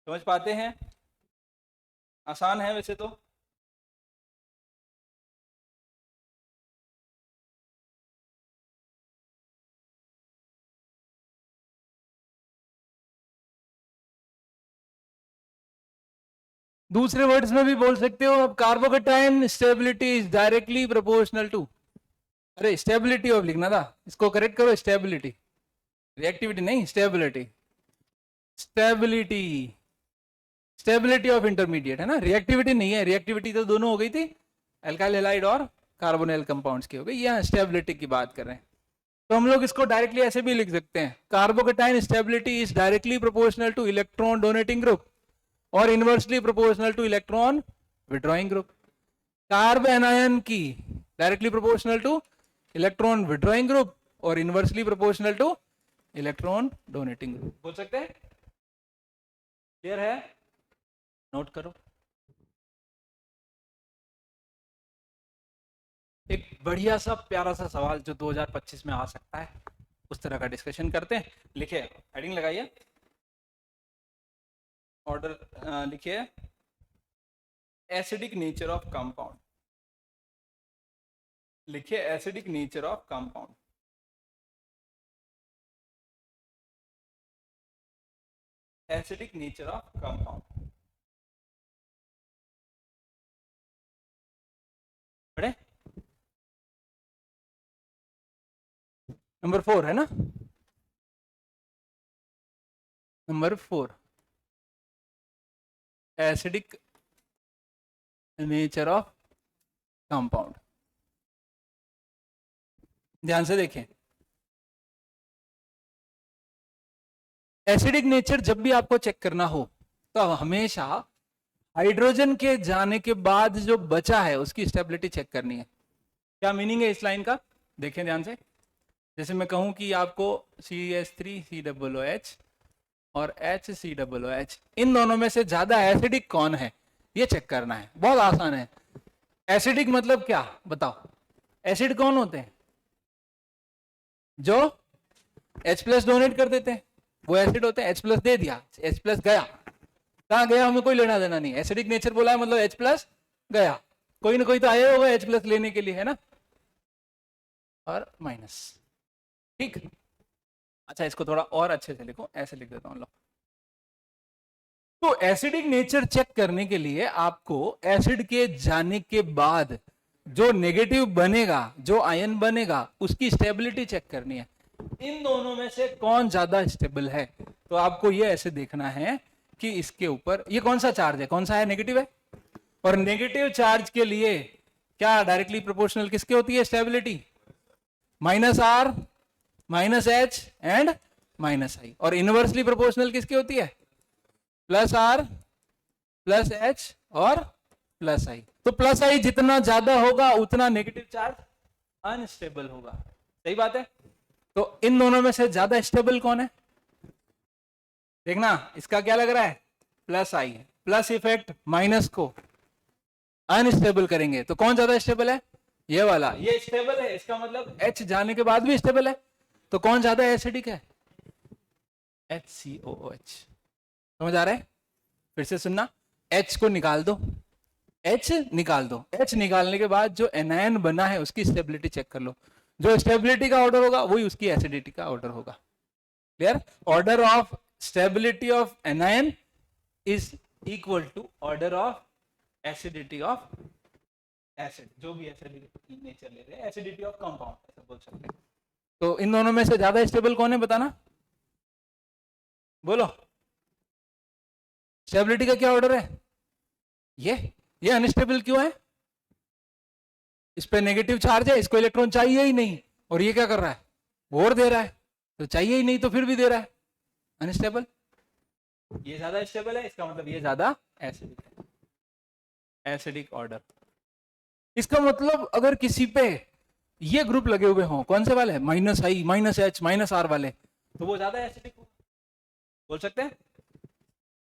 समझ पाते हैं? आसान है वैसे तो। दूसरे वर्ड्स में भी बोल सकते हो अब, carbocation stability is directly proportional to, अरे स्टेबिलिटी ऑफ लिखना था, इसको करेक्ट करो, स्टेबिलिटी, रिएक्टिविटी नहीं, stability, stability, stability of intermediate है ना, रिएक्टिविटी नहीं है, रिएक्टिविटी तो दोनों हो गई थी, एल्काइल हैलाइड और कार्बोनिल कंपाउंड्स की हो गई, यहाँ स्टेबिलिटी की बात कर रहे हैं। तो हम लोग इसको डायरेक्टली ऐसे भी लिख सकते हैं, carbocation stability is directly proportional to electron donating group और inversely proportional to electron withdrawing group. Carbanion की directly proportional to electron withdrawing group और inversely proportional to electron donating group. बोल सकते हैं? क्लियर है? नोट करो। एक बढ़िया सा प्यारा सा सवाल जो 2025 में आ सकता है, उस तरह का डिस्कशन करते हैं। लिखिए, हेडिंग लगाइए, ऑर्डर लिखिए, एसिडिक नेचर ऑफ कंपाउंड, लिखिए acidic nature of compound. Acidic nature of compound, पढ़े? नंबर 4 है ना, number 4, acidic nature of compound. ध्यान से देखें, एसिडिक नेचर जब भी आपको चेक करना हो तो हमेशा हाइड्रोजन के जाने के बाद जो बचा है उसकी स्टेबिलिटी चेक करनी है। क्या मीनिंग है इस लाइन का? देखें ध्यान से, जैसे मैं कहूं कि आपको CH3COOH और HCOOH, इन दोनों में से ज्यादा एसिडिक कौन है ये चेक करना है। बहुत आसान है। एसिडिक मतलब क्या बताओ? एसिड कौन होते हैं? जो H+ डोनेट कर देते हैं वो एसिड होते हैं। H+ दे दिया, H+ गया, कहां गया हमें कोई लेना देना नहीं। एसिडिक नेचर बोला है मतलब H+ गया, कोई ना कोई तो आया होगा H+ लेने के लिए, है ना, और माइनस। ठीक, अच्छा इसको थोड़ा और अच्छे से लिखो, ऐसे लिख देता हूं लो। तो एसिडिक नेचर चेक करने के लिए आपको एसिड के जाने के बाद जो नेगेटिव बनेगा, जो आयन बनेगा, उसकी स्टेबिलिटी चेक करनी है। इन दोनों में से कौन ज्यादा स्टेबल है? तो आपको ये ऐसे देखना है कि इसके ऊपर ये कौन सा चार्ज है, कौन सा है, नेगेटिव है, और नेगेटिव चार्ज के लिए क्या डायरेक्टली प्रोपोर्शनल किसके होती है stability? -R -H and -I। और इनवर्सली प्रोपोर्शनल किसकी होती है? +R +H और +I। तो +I जितना ज्यादा होगा उतना नेगेटिव चार्ज अनस्टेबल होगा। सही बात है? तो इन दोनों में से ज्यादा स्टेबल कौन है? देखना, इसका क्या लग रहा है? +I है। प्लस इफेक्ट माइनस को अनस्टेबल करेंगे, तो कौन ज्यादा स्टेबल है? ये वाला, ये स्टेबल है, इसका मतलब H जाने के बाद भी स्टेबल है, तो कौन ज्यादा एसिडिक है? HCOOH। समझ आ रहा है? फिर से सुनना, H को निकाल दो, H निकाल दो, H निकालने के बाद जो एनायन बना है उसकी स्टेबिलिटी चेक कर लो। जो स्टेबिलिटी का ऑर्डर होगा वही उसकी एसिडिटी का ऑर्डर होगा। Clear? Order of stability of anion is equal to order of acidity of acid, जो भी एसिडिक नेचर ले रहे हैं, एसिडिटी ऑफ कंपाउंड ऐसा बोल सकते हैं। तो इन दोनों में से ज्यादा स्टेबल कौन है बताना, बोलो। स्टेबिलिटी का क्या ऑर्डर है? ये अनस्टेबल क्यों है? इस पे नेगेटिव चार्ज है, इसको इलेक्ट्रॉन चाहिए ही नहीं, और ये क्या कर रहा है, और दे रहा है, तो चाहिए ही नहीं तो फिर भी दे रहा है, अनस्टेबल। ये ज्यादा स्टेबल है, इसका मतलब ये ज्यादा एसिडिक है, एसिडिक ऑर्डर। इसका मतलब अगर किसी पे ये ग्रुप लगे हुए हों, कौन से वाले, minus I, minus H, minus R वाले, तो वो ज्यादा एसिडिक बोल सकते हैं।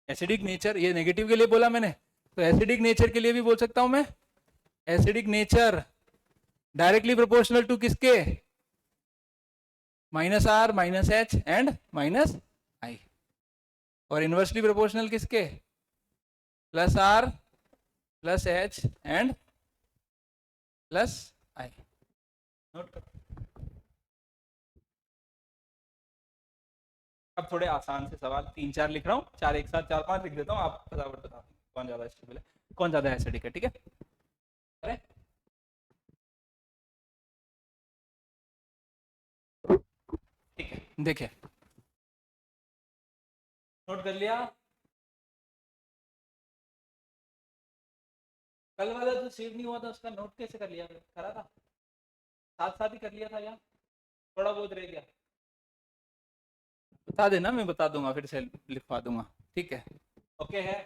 एसिडिक नेचर, ये नेगेटिव के लिए बोला मैंने, तो एसिडिक नेचर के लिए भी बोल सकता हूं मैं, acidic nature directly proportional to किसके, minus R, minus H and minus I, और इनवर्सली प्रोपोर्शनल किसके, plus R, plus H and plus I. Note करो। अब थोड़े आसान से सवाल, 3-4 लिख रहा हूँ, 4 एक साथ, 4-5 लिख देता हूँ, आप फटाफट बता दें कौन ज्यादा स्टेबल है, कौन ज्यादा एसिडिक है, ठीक है। अरे ठीक है, देखिए, नोट कर लिया। कल वाला जो सेव नहीं हुआ था उसका नोट कैसे कर लिया, करा था, साथ साथ ही कर लिया था, या थोड़ा बहुत रह गया, बता देना, मैं बता दूंगा, फिर से लिखवा दूंगा, ठीक है। ओके है।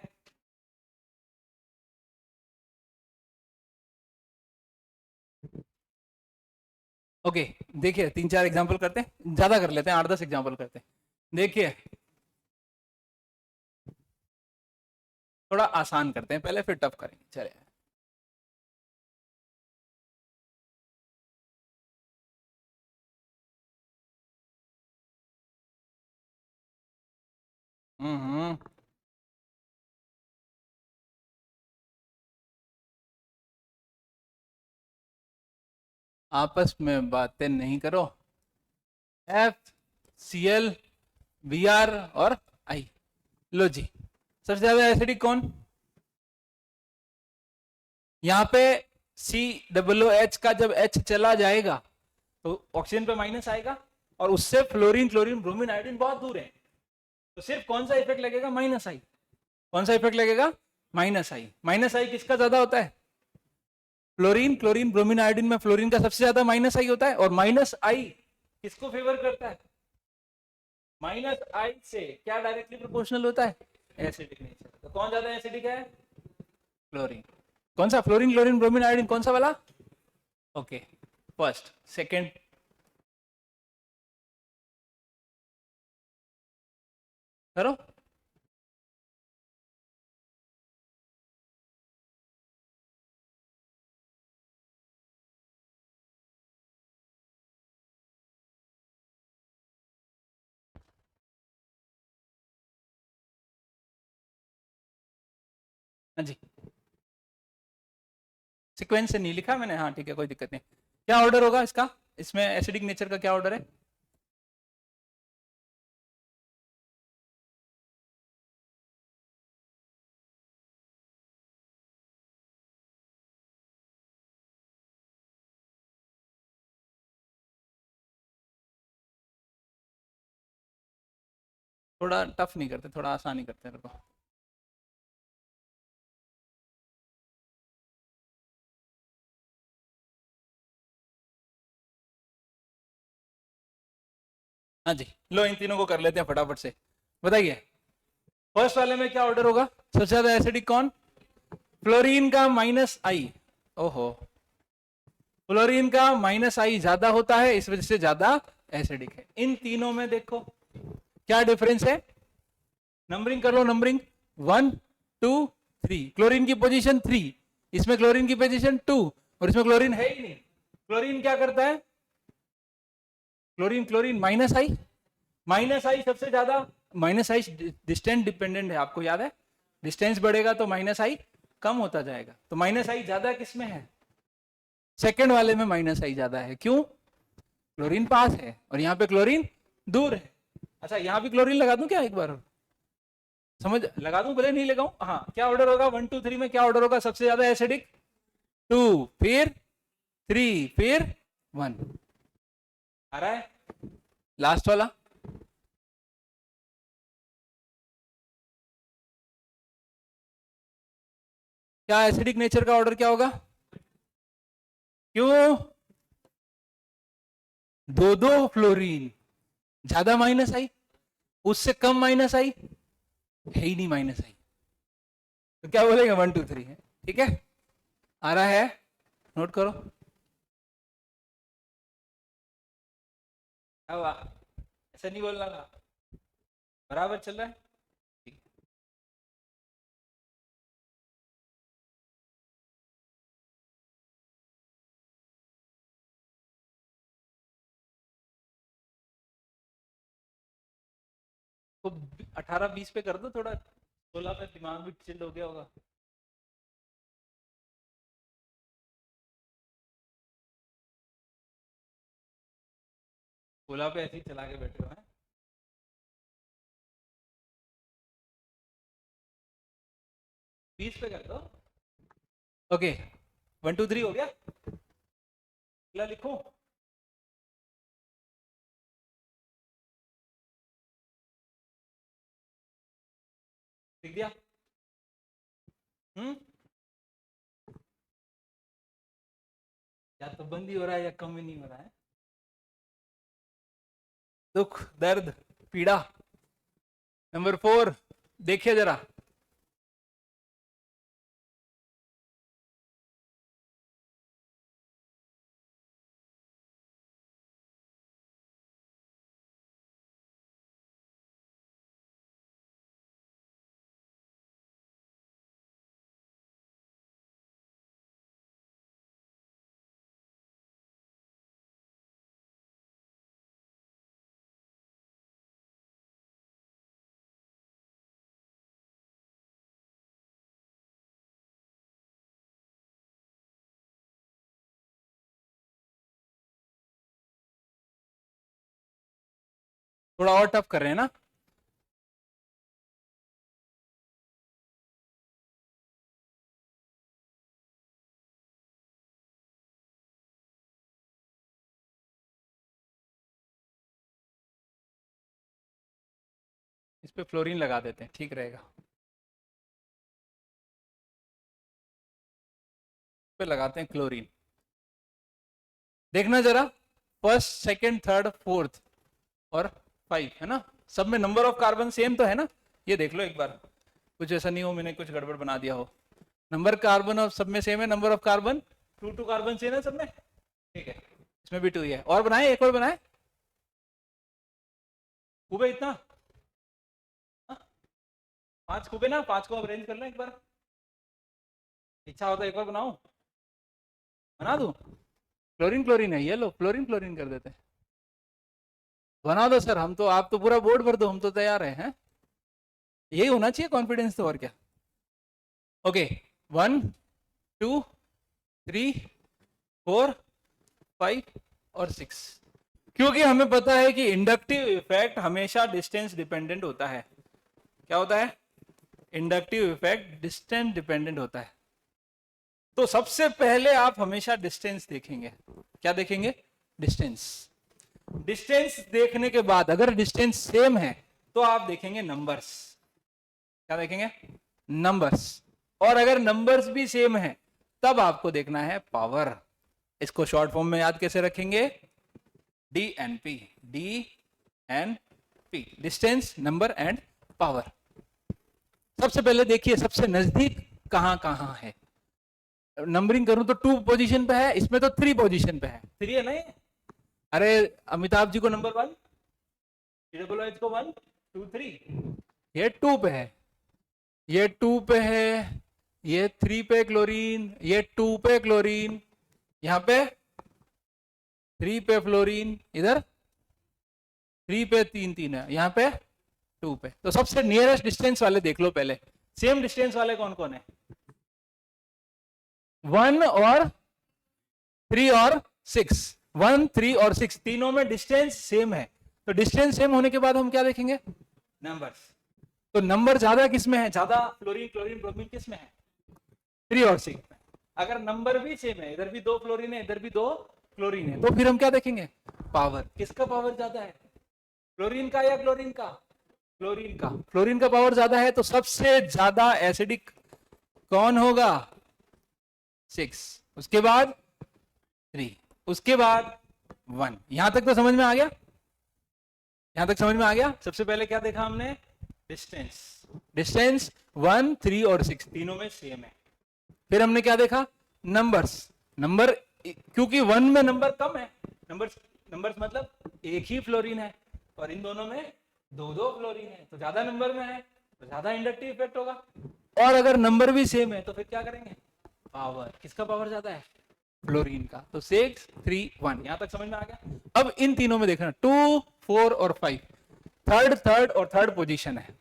ओके, देखिए 3-4 एग्जांपल करते हैं, ज्यादा कर लेते हैं, 8-10 एग्जांपल करते हैं। देखिए थोड़ा आसान करते हैं पहले, फिर टफ करेंगे, चलिए। हम्म, आपस में बातें नहीं करो, F, C L, B R और आई। लो जी, सबसे ज्यादा एसिडिक कौन, यहाँ पे सी डब्ल्यू एच का जब एच चला जाएगा तो ऑक्सीजन पे माइनस आएगा, और उससे फ्लोरीन, क्लोरीन, ब्रोमीन, आयोडीन बहुत दूर है, तो सिर्फ कौन सा इफेक्ट लगेगा, माइनस आई। कौन सा इफेक्ट लगेगा, माइनस आई। माइनस आई किसका ज्यादा होता है, फ्लोरीन, क्लोरीन, ब्रोमीन, आयोडीन में फ्लोरीन का सबसे ज्यादा माइनस आई होता है, और माइनस आई किसको फेवर करता है, माइनस आई से क्या डायरेक्टली प्रोपोर्शनल होता है, एसिडिक नेचर। तो कौन ज्यादा एसिडिक है, फ्लोरीन। कौन सा, फ्लोरीन, क्लोरीन, ब्रोमीन, आयोडीन, कौन सा वाला, ओके, फर्स्ट, सेकंड, करो। हाँ जी, सीक्वेंस से नहीं लिखा मैंने, हाँ ठीक है, कोई दिक्कत नहीं। क्या ऑर्डर होगा इसका, इसमें एसिडिक नेचर का क्या ऑर्डर है, थोड़ा टफ नहीं करते, थोड़ा आसान ही करते हैं, रुको। हाँ जी, लो इन तीनों को कर लेते हैं फटाफट से, बताइए। फर्स्ट वाले में क्या ऑर्डर होगा, सबसे ज्यादा एसिडिक कौन, फ्लोरीन का माइनस आई, ओहो, फ्लोरीन का माइनस आई ज्यादा होता है, इस वजह से ज्यादा एसिडिक है। इन तीनों में देखो क्या डिफरेंस है, नंबरिंग कर लो, नंबरिंग 1 2 3, क्लोरीन की पोजीशन 3, इसमें क्लोरीन की पोजीशन 2, और इसमें क्लोरीन है ही नहीं। क्लोरीन क्या करता है, chlorine, chlorine minus I, minus आई सबसे ज्यादा, माइनस आई डिस्टेंस डिपेंडेंट है, आपको याद है, डिस्टेंस बढ़ेगा तो माइनस आई कम होता जाएगा, तो माइनस आई ज्यादा किसमें है, सेकेंड वाले में माइनस आई ज्यादा है, क्यों, क्लोरीन पास है और यहाँ पे क्लोरीन दूर है। अच्छा, यहाँ भी क्लोरीन लगा दूं क्या एक बार, समझ लगा दूं, भले नहीं लगाऊं, हाँ, क्या ऑर्डर होगा 1 2 3 में, क्या ऑर्डर होगा, सबसे ज्यादा एसिडिक 2, फिर 3, फिर 1, आ रहा है लास्ट वाला, क्या एसिडिक नेचर का ऑर्डर क्या होगा, क्यों, दो दो फ्लोरीन, ज्यादा माइनस आई, उससे कम माइनस आई, है ही नहीं माइनस आई, तो क्या बोलेंगे 1 2 3 है। ठीक है, आ रहा है, नोट करो। अब ऐसा नहीं बोलना था, बराबर चल रहा है। तो 18 20 पे कर दो थोड़ा, 16 पे दिमाग भी चिल्ड हो गया होगा। सोलह पे ऐसे ही चला के बैठे हो हैं। 20 पे कर दो। ओके, 1 2 3 हो गया, अगला लिखो। लिख दिया? या तो बंद ही हो रहा है या कम ही नहीं हो रहा है। दुख, दर्द, पीड़ा। नंबर 4 देखिए जरा, थोड़ा और टफ कर रहे हैं ना। इस पे फ्लोरीन लगा देते हैं, ठीक रहेगा। इस पे लगाते हैं क्लोरीन। देखना जरा, फर्स्ट सेकंड थर्ड फोर्थ और 5 है ना, सब में नंबर ऑफ कार्बन सेम तो है ना। ये देख लो एक बार, कुछ ऐसा नहीं हो मैंने कुछ गड़बड़ बना दिया हो। नंबर कार्बन ऑफ सब में सेम है, number of carbon 2 carbon same है सब में। ठीक है, इसमें भी 2 ही है। और बनाए, एक और बनाए, खूबे इतना, 5 खूबे ना, 5 को अरेंज कर लो एक बार, इच्छा होता है एक और बनाऊं, बना दूं। क्लोरीन क्लोरीन है, ये लो क्लोरीन क्लोरीन कर देते हैं। बना दो सर, हम तो, आप तो पूरा बोर्ड भर दो, हम तो तैयार हैं। यही होना चाहिए कॉन्फिडेंस तो, और क्या। ओके, 1 2 3 4 5 और 6, क्योंकि हमें पता है कि इंडक्टिव इफेक्ट हमेशा डिस्टेंस डिपेंडेंट होता है। क्या होता है? इंडक्टिव इफेक्ट डिस्टेंस डिपेंडेंट होता है। तो सबसे पहले आप हमेशा डिस्टेंस देखेंगे। क्या देखेंगे? डिस्टेंस। डिस्टेंस देखने के बाद अगर डिस्टेंस सेम है तो आप देखेंगे नंबर्स। क्या देखेंगे? नंबर्स। और अगर नंबर्स भी सेम है तब आपको देखना है पावर। इसको शॉर्ट फॉर्म में याद कैसे रखेंगे? D N P. D N P, distance, number and power. सबसे पहले देखिए सबसे नजदीक कहां कहां है। नंबरिंग करूं तो 2 पोजीशन पे है, इसमें तो 3 पोजीशन पे है। 3 है ना ये? अरे अमिताभ जी को नंबर 1, TWH को 1 2 3, ये 2 पे है, ये 2 पे है, ये 3 पे क्लोरीन, ये 2 पे क्लोरीन, यहां पे 3 पे फ्लोरीन, इधर 3 पे 3 3 है, यहां पे 2 पे। तो सबसे नियरेस्ट डिस्टेंस वाले देख लो पहले। सेम डिस्टेंस वाले कौन कौन है? 1 और 3 और 6। 1 3 और 6 तीनों में डिस्टेंस सेम है। तो डिस्टेंस सेम होने के बाद हम क्या देखेंगे? नंबर्स। तो नंबर ज्यादा किस में है? ज्यादा फ्लोरीन क्लोरीन ब्रोमीन किस में है? 3 और 6 में। अगर नंबर भी सेम है, इधर भी 2 फ्लोरीन है, इधर भी 2 क्लोरीन है, तो फिर हम क्या देखेंगे? पावर। किसका पावर ज्यादा है? फ्लोरीन का या क्लोरीन का? फ्लोरीन का। फ्लोरीन का पावर ज्यादा है, तो सबसे ज्यादा एसिडिक कौन होगा? 6। उसके बाद 3, उसके बाद 1। यहां तक तो समझ में आ गया? यहां तक समझ में आ गया? सबसे पहले क्या देखा हमने? डिस्टेंस। डिस्टेंस 1, 3 और 6 तीनों में सेम है। फिर हमने क्या देखा? नंबर्स। नंबर, क्योंकि 1 में नंबर कम है, नंबर्स मतलब एक ही फ्लोरीन है, और इन दोनों में दो दो फ्लोरीन है, तो ज्यादा नंबर में है तो ज्यादा इंडक्टिव इफेक्ट होगा। और अगर नंबर भी सेम है तो फिर क्या करेंगे? पावर। किसका पावर ज्यादा है? फ्लोरीन का। तो 6, 3, 1। यहां तक समझ में आ गया? अब इन तीनों में देखना 2, 4 और 5 थर्ड पोजीशन है।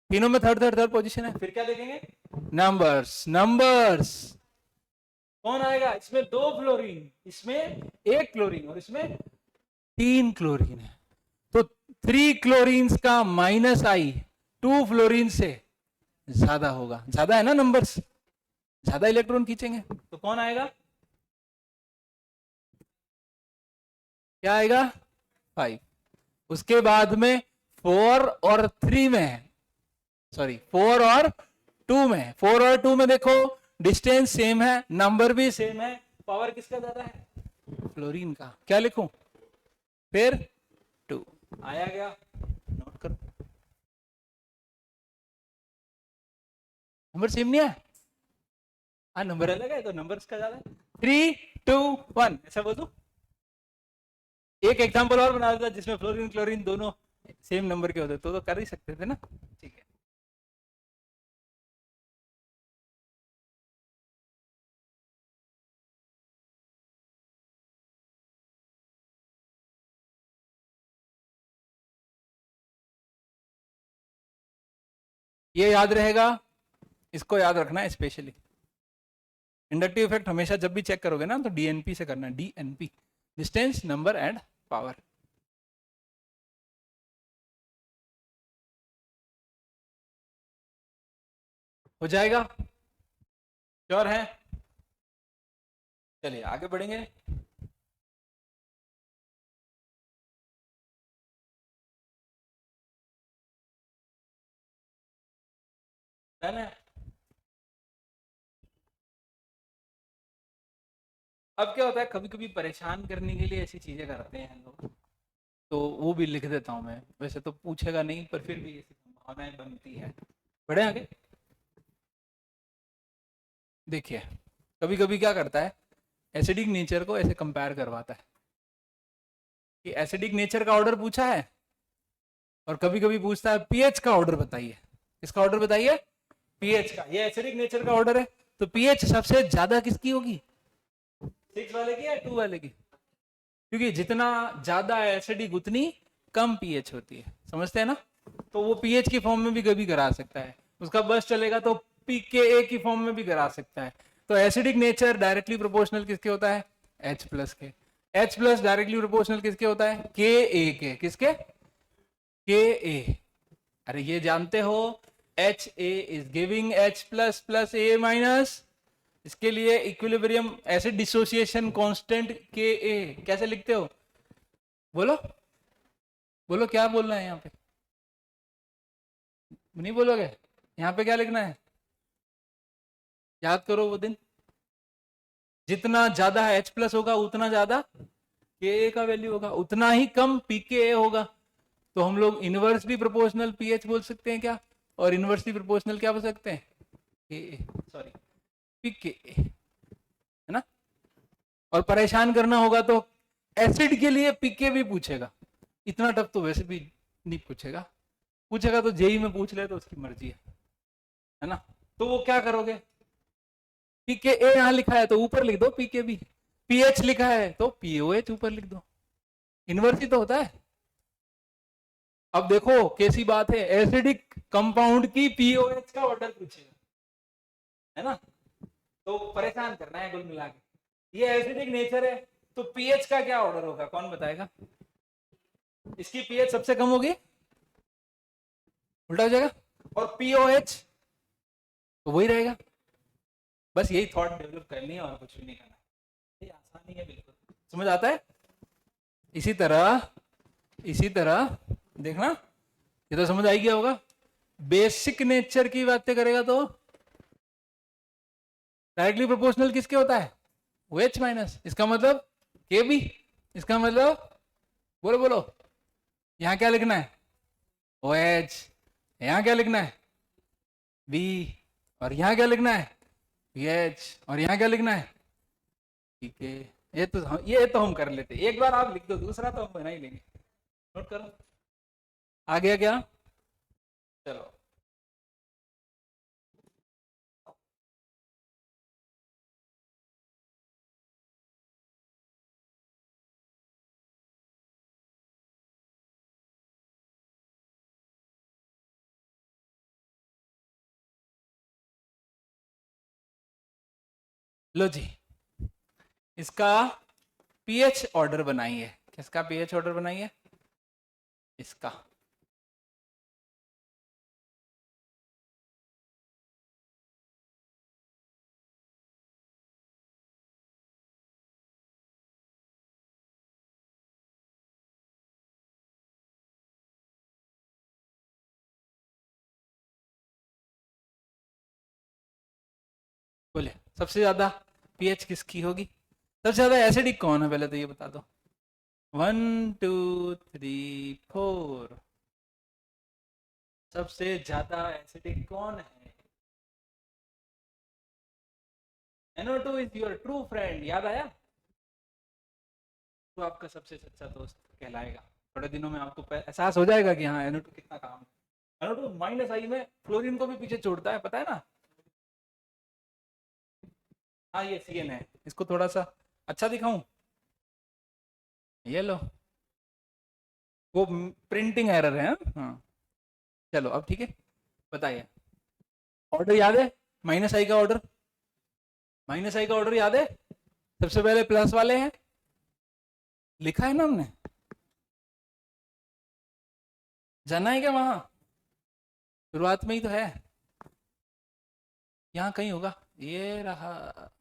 तीनों में थर्ड पोजीशन है। फिर क्या देखेंगे? नंबर्स। कौन आएगा? इसमें 2 फ्लोरीन, इसमें 1 क्लोरीन और इसमें 3 क्लोरीन है। तो 3 क्लोरीन का माइनस आई 2 फ्लोरीन से ज्यादा होगा। ज्यादा है ना नंबर्स, ज्यादा इलेक्ट्रॉन खींचेंगे, तो कौन आएगा? क्या आएगा? 5। उसके बाद में 4 और 3 में है, सॉरी 4 और 2 में। 4 और 2 में देखो डिस्टेंस सेम है, नंबर भी सेम है, पावर किसका ज्यादा है? फ्लोरीन का। क्या लिखूं फिर? 2। आया गया? नोट करो। नंबर सेम नहीं है? हाँ, नंबर अलग है तो नंबर का ज्यादा है। 3, 2, 1 ऐसा बोल दो। एक एग्जांपल और बना देता जिसमें फ्लोरीन क्लोरीन दोनों सेम नंबर के होते तो कर ही सकते थे ना। ठीक है, ये याद रहेगा, इसको याद रखना है स्पेशली। इंडक्टिव इफेक्ट हमेशा जब भी चेक करोगे ना तो डीएनपी से करना, DNP, distance, number and power. हो जाएगा? श्योर है? चलिए आगे बढ़ेंगे। डन है? अब क्या होता है, कभी कभी परेशान करने के लिए ऐसी चीजें करते हैं लोग, तो वो भी लिख देता हूं मैं। वैसे तो पूछेगा नहीं, पर फिर भी ऐसी संभावनाएं बनती है। बढ़े आगे। देखिए, कभी कभी क्या करता है, एसिडिक नेचर को ऐसे कंपेयर करवाता है कि एसिडिक नेचर का ऑर्डर पूछा है, और कभी कभी पूछता है पीएच का ऑर्डर बताइए। किसका ऑर्डर बताइए? पीएच का। ये एसिडिक नेचर का ऑर्डर है, तो पीएच सबसे ज्यादा किसकी होगी? 6 वाले की या 2 वाले की? क्योंकि जितना ज्यादा एसिडिक उतनी कम पीएच होती है, समझते हैं ना? तो वो पीएच की फॉर्म में भी कभी करा सकता है, उसका बस चलेगा तो पीके की फॉर्म में भी करा सकता है। तो एसिडिक नेचर डायरेक्टली प्रोपोर्शनल किसके होता है? H प्लस के। H प्लस डायरेक्टली प्रोपोर्शनल किसके होता है? के ए के। किसके? के ए। अरे ये जानते हो, H A is giving H plus plus A minus. इसके लिए इक्विलिब्रियम एसिड डिसोसिएशन कांस्टेंट के ए कैसे लिखते हो? बोलो बोलो, क्या बोलना है यहाँ पे? नहीं बोलोगे? यहाँ पे क्या लिखना है? याद करो वो दिन, जितना ज्यादा H प्लस होगा उतना ज्यादा के ए का वैल्यू होगा, उतना ही कम पी के ए होगा। तो हम लोग इनवर्सली प्रोपोर्शनल पीएच बोल सकते हैं क्या? और इनवर्सली प्रोपोर्शनल क्या बोल सकते हैं? के ए, सॉरी पी के ए, है ना? और परेशान करना होगा तो एसिड के लिए पीके भी पूछेगा। इतना टफ तो वैसे भी नहीं पूछेगा, पूछेगा तो जेई में पूछ ले तो उसकी मर्जी है ना? तो वो क्या करोगे? पीके ए यहां लिखा है तो ऊपर लिख दो पीके बी, पीएच लिखा है तो पीओएच ऊपर लिख दो। इनवर्स ही तो होता है। अब देखो कैसी बात है, एसिडिक कंपाउंड की पीओएच का ऑर्डर पूछेगा, है ना? तो परेशान करना है कुल मिला के। ये एसिडिक नेचर है तो पीएच का क्या ऑर्डर होगा, कौन बताएगा? इसकी पीएच सबसे कम होगी, उल्टा हो जाएगा, और पीओएच तो वही रहेगा। बस यही थॉट डेवलप करनी है और कुछ भी नहीं करना है, ये आसानी है बिल्कुल। समझ आता है? इसी तरह देखना, ये तो समझ आई गया होगा। बेसिक नेचर की बातें करेगा तो डायरेक्टली प्रोपोर्शनल किसके होता है? OH minus. इसका मतलब के बी, इसका मतलब बोलो बोलो, यहाँ क्या लिखना है? OH। यहाँ क्या लिखना है? B। और यहाँ क्या लिखना है? BH। और यहाँ क्या लिखना है? ठीक है, ये तो हम कर लेते, एक बार आप लिख दो, दूसरा तो हम बना ही लेंगे। नोट करो, आ गया क्या? चलो, लो जी, इसका पीएच ऑर्डर बनाइए। किसका पीएच ऑर्डर बनाइए? इसका। बोले सबसे ज्यादा पीएच किसकी होगी? सबसे ज्यादा एसिडिक कौन है, पहले तो ये बता दो। 1 2 3 4, सबसे ज्यादा एसिडिक कौन है? NO2 is your true friend, याद आया? तो आपका सबसे सच्चा दोस्त कहलाएगा। थोड़े दिनों में आपको एहसास हो जाएगा कि हाँ NO2 कितना काम है। NO2 माइनस आई में फ्लोरीन को भी पीछे छोड़ता है, पता है ना? हाँ ये CN है, इसको थोड़ा सा अच्छा दिखाऊं, ये लो, वो प्रिंटिंग एरर है। हाँ चलो अब ठीक है, बताइए ऑर्डर याद है? माइनस आई का ऑर्डर, माइनस आई का ऑर्डर याद है? सबसे पहले प्लस वाले हैं, लिखा है ना हमने, जाना है क्या वहां? शुरुआत में ही तो है, यहाँ कहीं होगा, ये रहा,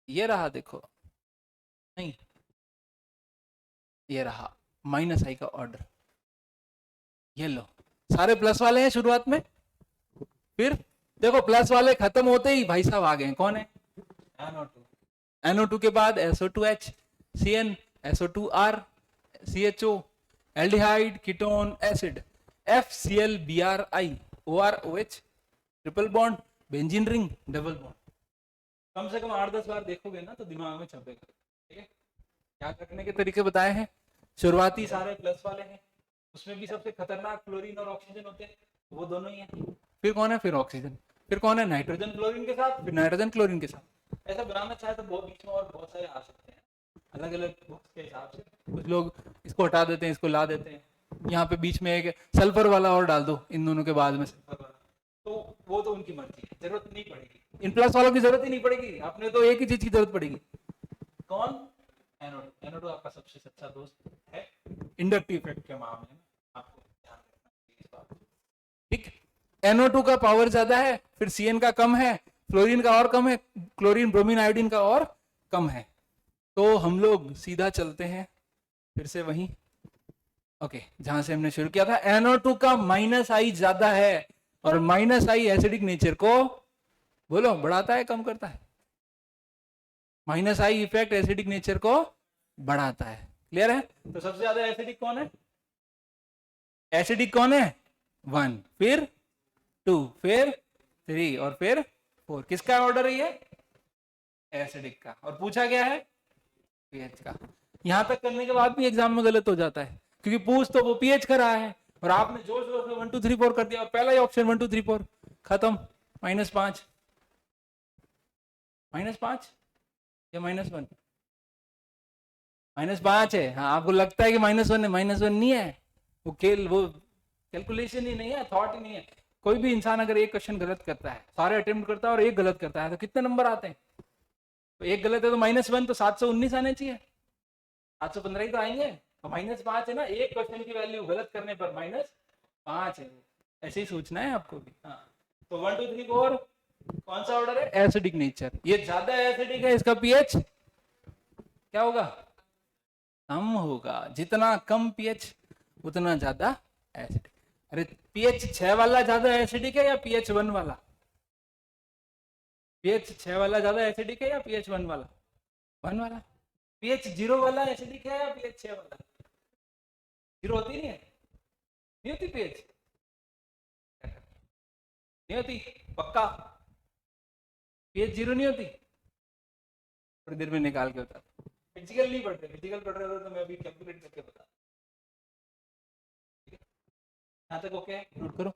ये रहा, देखो, नहीं, ये रहा माइनस आई का ऑर्डर, ये लो, सारे प्लस वाले हैं शुरुआत में। फिर देखो प्लस वाले खत्म होते ही भाई साहब आ गए, कौन है? NO2। NO2 के बाद SO2H, CN, SO2R, CHO, aldehyde, ketone, acid, FCl, Bri, OR, OH, triple bond, benzene ring, double bond. कम से कम 8-10 बार देखोगे ना तो दिमाग में छपेगा। ठीक है, याद रखने के तरीके बताए हैं। शुरुआती सारे प्लस वाले हैं, उसमें भी सबसे खतरनाक फ्लोरीन और ऑक्सीजन होते हैं, वो दोनों ही हैं। फिर कौन है? फिर ऑक्सीजन, फिर कौन है? नाइट्रोजन क्लोरीन के साथ, फिर नाइट्रोजन क्लोरीन के साथ। ऐसा बनाना चाहे तो बहुत बीच में और बहुत सारे आ सकते हैं, अलग अलग बुक्स के हिसाब से। कुछ लोग इसको हटा देते हैं, इसको ला देते हैं, यहाँ पे बीच में एक सल्फर वाला और डाल दो, इन दोनों के बाद में सल्फर वाला, तो वो तो उनकी मर्जी है, जरूरत नहीं पड़ेगी। इन प्लस वालों की जरूरत ही नहीं पड़ेगी, आपने तो एक ही चीज की जरूरत पड़ेगी, कौन? NO2। NO2 आपका सबसे सच्चा दोस्त है इंडक्टिव इफेक्ट के मामले में, आपको ध्यान रखना चाहिए इस बात को। ठीक, NO2 का पावर ज्यादा है, फिर CN का कम है, फ्लोरीन का और कम है, क्लोरीन, ब्रोमीन, आयोडीन का और कम है। तो हम लोग सीधा चलते हैं फिर से वहीं, ओके, जहां से हमने शुरू किया था। NO2 का माइनस आई ज्यादा है, और माइनस आई एसिडिक नेचर को बोलो बढ़ाता है, कम करता है? Minus I effect acidic nature को बढ़ाता है। क्लियर है? तो सबसे ज्यादा एसिडिक कौन है? एसिडिक कौन है? 1, फिर 2, फिर 3 और फिर 4। किसका ऑर्डर है ये? एसिडिक का। और पूछा गया है पीएच का। यहां तक करने के बाद भी एग्जाम में गलत हो जाता है, क्योंकि पूछ तो वो पीएच का रहा है और आपने जोर जोर से 1 2 3 4 कर दिया, और पहला ही ऑप्शन 1 2 3 4 खत्म, -5, -5 या -1? -5 है। हाँ, आपको लगता है कि -1 है, -1 नहीं है, वो कैलकुलेशन ही नहीं है, थॉट ही नहीं है। कोई भी इंसान अगर एक क्वेश्चन गलत करता है, सारे अटेम्प्ट करता है और एक गलत करता है, तो कितने नंबर आते हैं? तो एक गलत है तो -1, तो 719 आने चाहिए, 715 ही तो आएंगे। तो -5 है ना, एक क्वेश्चन की वैल्यू गलत करने पर -5 है। ऐसे ही सोचना है आपको भी। हाँ, तो 1 2 3 4 कौन सा ऑर्डर है? Acidic nature. ये ज्यादा एसिडिक है, इसका पीएच क्या होगा? कम होगा। जितना कम पीएच उतना ज्यादा एसिडिक। अरे पीएच 6 वाला ज्यादा एसिडिक है या पीएच 1 वाला? पीएच 6 वाला ज्यादा एसिडिक है या पीएच 1 वाला? 1 वाला। पीएच 0 वाला एसिडिक है या पीएच 6 वाला? 0 होती नहीं है, नहीं होती पीएच, नहीं होती पक्का? पीएच 0 नहीं होती? थोड़ी देर में निकाल के बता। फिजिकल नहीं पढ़ते, फिजिकल पढ़ रहे हो तो मैं अभी कैलकुलेट करके बता। यहाँ तक ओके, नोट करो।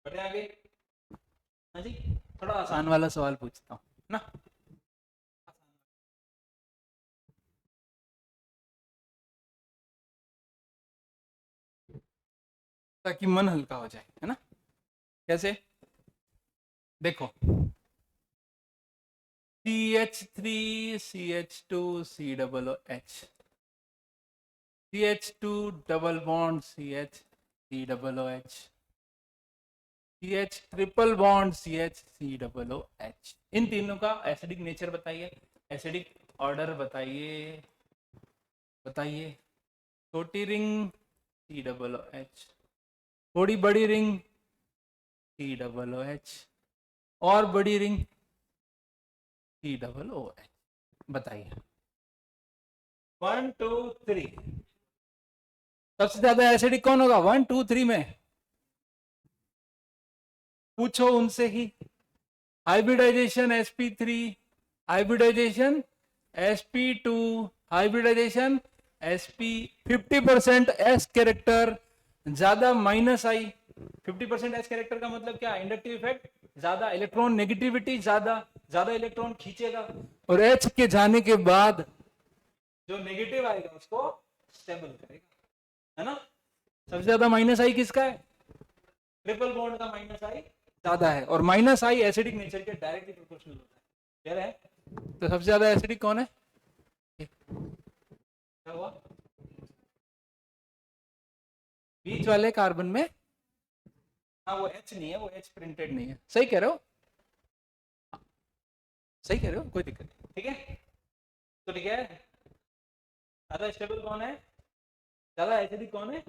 बढ़े आगे। हाँ जी, थोड़ा आसान वाला सवाल पूछता हूँ ना। ताकि मन हल्का हो जाए, है ना। कैसे? देखो, CH3 CH2 COOH, CH2 double bond CH COOH, CH triple bond CH COOH। इन तीनों का एसिडिक नेचर बताइए, एसिडिक ऑर्डर बताइए। बताइए। छोटी रिंग COOH, थोड़ी बड़ी रिंग COOH, और बड़ी रिंग COOH। बताइए 1 2 3, सबसे ज्यादा एसिडिक कौन होगा 1 2 3 में? पूछो उनसे ही। Hybridization sp3, hybridization sp2, hybridization sp। 50% s character ज्यादा माइनस आई। 50% s कैरेक्टर का मतलब क्या? इंडक्टिव इफेक्ट ज्यादा, इलेक्ट्रॉन नेगेटिविटी ज्यादा, ज्यादा इलेक्ट्रॉन खींचेगा, और h के जाने के बाद जो नेगेटिव आएगा उसको स्टेबल करेगा, है ना। सबसे ज्यादा माइनस आई किसका है? ट्रिपल बॉन्ड का माइनस आई ज्यादा है, और माइनस आई एसिडिक नेचर के डायरेक्टली प्रोपोर्शनल होता है। क्लियर है? तो सबसे ज्यादा एसिडिक कौन है? क्या हुआ? बीच वाले कार्बन में। हाँ, वो H नहीं है, वो H प्रिंटेड नहीं है। सही कह रहे हो, सही कह रहे हो, कोई दिक्कत नहीं। ठीक है, तो ठीक है। ज्यादा स्टेबल कौन है, ज्यादा एसिडिक कौन है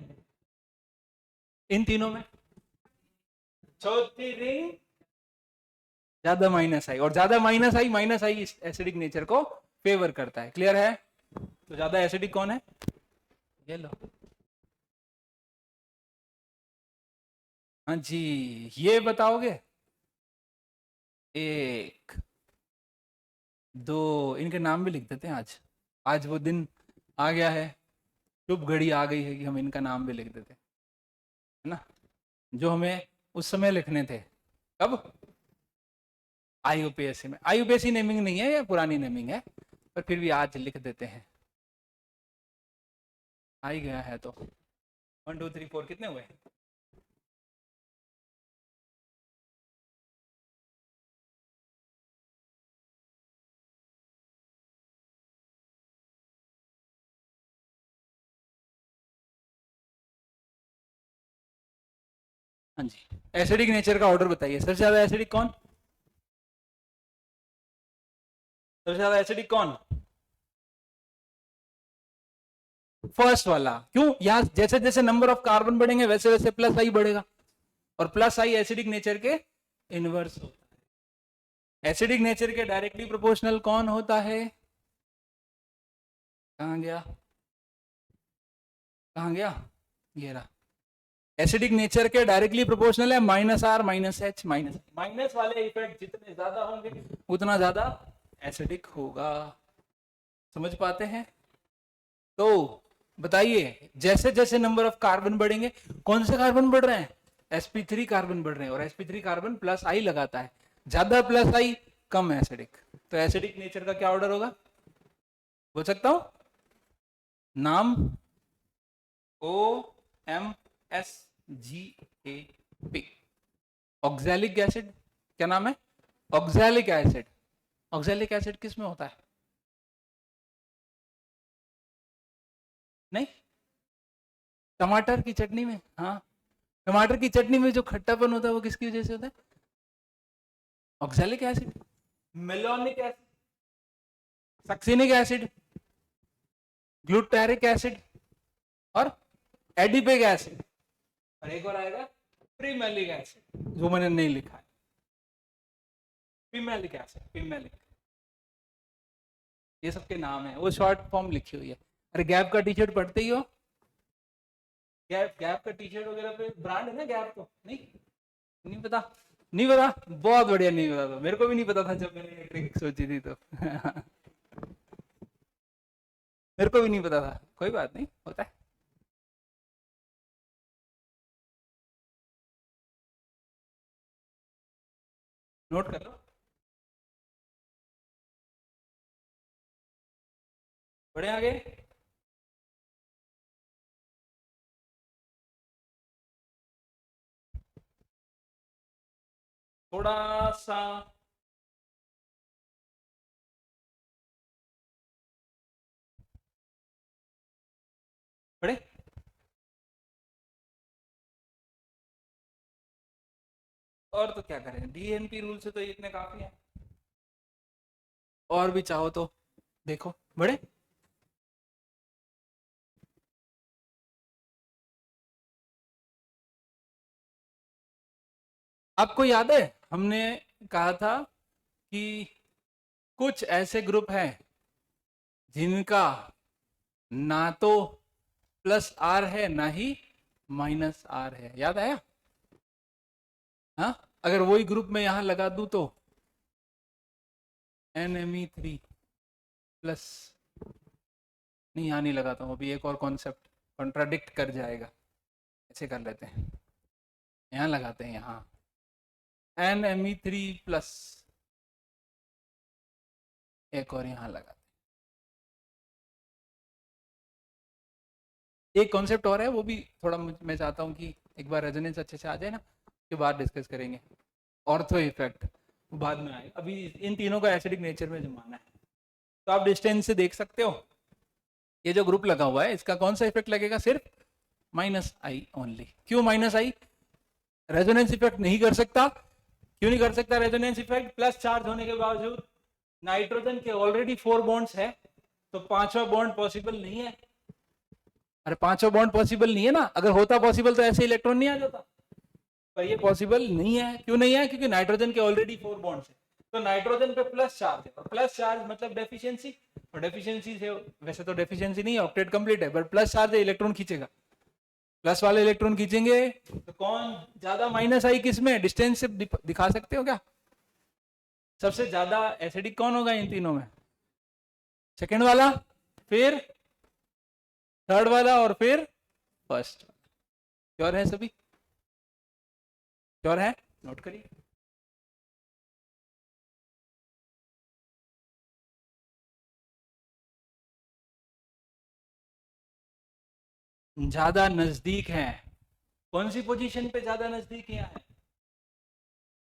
इन तीनों में? चौथी रिंग ज्यादा माइनस आई, और ज्यादा माइनस आई एसिडिक नेचर को फेवर करता है। क्लियर है? तो ज्यादा एसिडिक कौन है? ये लो। हाँ जी, ये बताओगे? एक, दो, इनके नाम भी लिख देते हैं आज। आज वो दिन आ गया है, शुभ घड़ी आ गई है कि हम इनका नाम भी लिख देते हैं, है ना, जो हमें उस समय लिखने थे। कब? IUPAC में। IUPAC नेमिंग नहीं है, ये पुरानी नेमिंग है, पर फिर भी आज लिख देते हैं। आ ही गया है तो 1 2 3 4 कितने हुए? हाँ जी, एसिडिक नेचर का ऑर्डर बताइए। सबसे ज्यादा एसिडिक कौन? सबसे ज्यादा एसिडिक कौन? फर्स्ट वाला। क्यों? यहाँ जैसे जैसे नंबर ऑफ कार्बन बढ़ेंगे वैसे वैसे प्लस आई बढ़ेगा, और प्लस आई एसिडिक नेचर के इनवर्स होता है। एसिडिक नेचर के डायरेक्टली प्रोपोर्शनल कौन होता है? कहाँ गया, कहाँ गया? ये रहा। एसिडिक नेचर के डायरेक्टली प्रोपोर्शनल है -R -H माइनस वाले इफेक्ट जितने ज्यादा होंगे उतना ज्यादा एसिडिक होगा। समझ पाते हैं? तो बताइए, जैसे जैसे नंबर ऑफ कार्बन बढ़ेंगे, कौन से कार्बन बढ़ रहे हैं? sp3 कार्बन बढ़ रहे हैं, और sp3 कार्बन प्लस आई लगाता है। ज्यादा प्लस आई कम एसिडिक, तो एसिडिक नेचर का क्या ऑर्डर होगा? बोल सकता हूं नाम? OMSGAP, oxalic acid. क्या नाम है? Oxalic acid. ऑक्सैलिक एसिड किस में होता है? नहीं, टमाटर की चटनी में, हाँ, टमाटर की चटनी में जो खट्टापन होता है वो किसकी वजह से होता है? Oxalic acid, malonic acid, succinic acid, glutaric acid और एडिपिक एसिड, और एक और आएगा प्रीमेलिक एसिड जो मैंने नहीं लिखा है, फीमेलिक एसिड, फीमेलिक, ये सबके नाम है, वो शॉर्ट फॉर्म लिखी हुई है। अरे गैप का टी शर्ट पढ़ते ही हो, गैप का टी शर्ट वगैरह पे ब्रांड है ना गैप, तो नहीं पता, नहीं पता, बहुत बढ़िया, नहीं पता, तो मेरे को भी नहीं पता था जब मैंने ये ट्रिक सोची थी तो मेरे को भी नहीं पता था, कोई बात नहीं, होता है। नोट कर लो, बढ़े आगे। थोड़ा सा बढ़े, और तो क्या करें, डीएनपी रूल से तो इतने काफी है, और भी चाहो तो देखो, बढ़े। आपको याद है हमने कहा था कि कुछ ऐसे ग्रुप हैं जिनका ना तो प्लस आर है ना ही माइनस आर है, याद आया? हाँ, अगर वही ग्रुप में यहां लगा दूं तो NMe3 प्लस, नहीं यहां नहीं लगाता हूं, अभी एक और कॉन्सेप्ट कॉन्ट्राडिक्ट कर जाएगा, ऐसे कर लेते हैं, यहां लगाते हैं, यहाँ NMe3 प्लस, एक और यहां लगाते हैं। एक कॉन्सेप्ट और है, वो भी थोड़ा मैं चाहता हूं कि एक बार रेजोनेंस अच्छे से आ जाए ना, के बाद डिस्कस करेंगे। ऑर्थो इफेक्ट बाद में आएगा, अभी इन तीनों का एसिडिक नेचर में जमाना है। तो आप डिस्टेंस से देख सकते हो, ये जो ग्रुप लगा हुआ है इसका कौन सा इफेक्ट लगेगा? सिर्फ माइनस आई ओनली। क्यों माइनस आई? रेजोनेंस इफेक्ट नहीं कर सकता। क्यों नहीं कर सकता रेजोनेंस इफेक्ट? प्लस चार्ज होने के बावजूद नाइट्रोजन के ऑलरेडी 4 बॉन्ड्स है, तो पांचवा बॉन्ड पॉसिबल नहीं है। अरे पांचवा बॉन्ड पॉसिबल नहीं है ना, अगर होता पॉसिबल तो ऐसे इलेक्ट्रॉन नहीं आ जाता, पर ये पॉसिबल नहीं है। क्यों नहीं है? क्योंकि नाइट्रोजन के ऑलरेडी 4 बॉन्ड्स है, तो नाइट्रोजन पे प्लस चार्ज है, और प्लस चार्ज मतलब डेफिशिएंसी, और डेफिशिएंसी से वैसे तो डेफिशिएंसी नहीं है, ऑक्टेट कंप्लीट है, बट प्लस चार्ज है, इलेक्ट्रॉन खींचेगा, प्लस वाले इलेक्ट्रॉन खींचेंगे, तो कौन ज्यादा माइनस आई किस में? डिस्टेंस से दिखा सकते हो क्या? सबसे ज्यादा एसिडिक कौन होगा इन तीनों में? सेकंड वाला, फिर थर्ड वाला, और फिर फर्स्ट। श्योर है सभी? श्योर है? नोट करिए। ज्यादा नजदीक है, कौन सी पोजीशन पे ज्यादा नजदीक यहाँ है?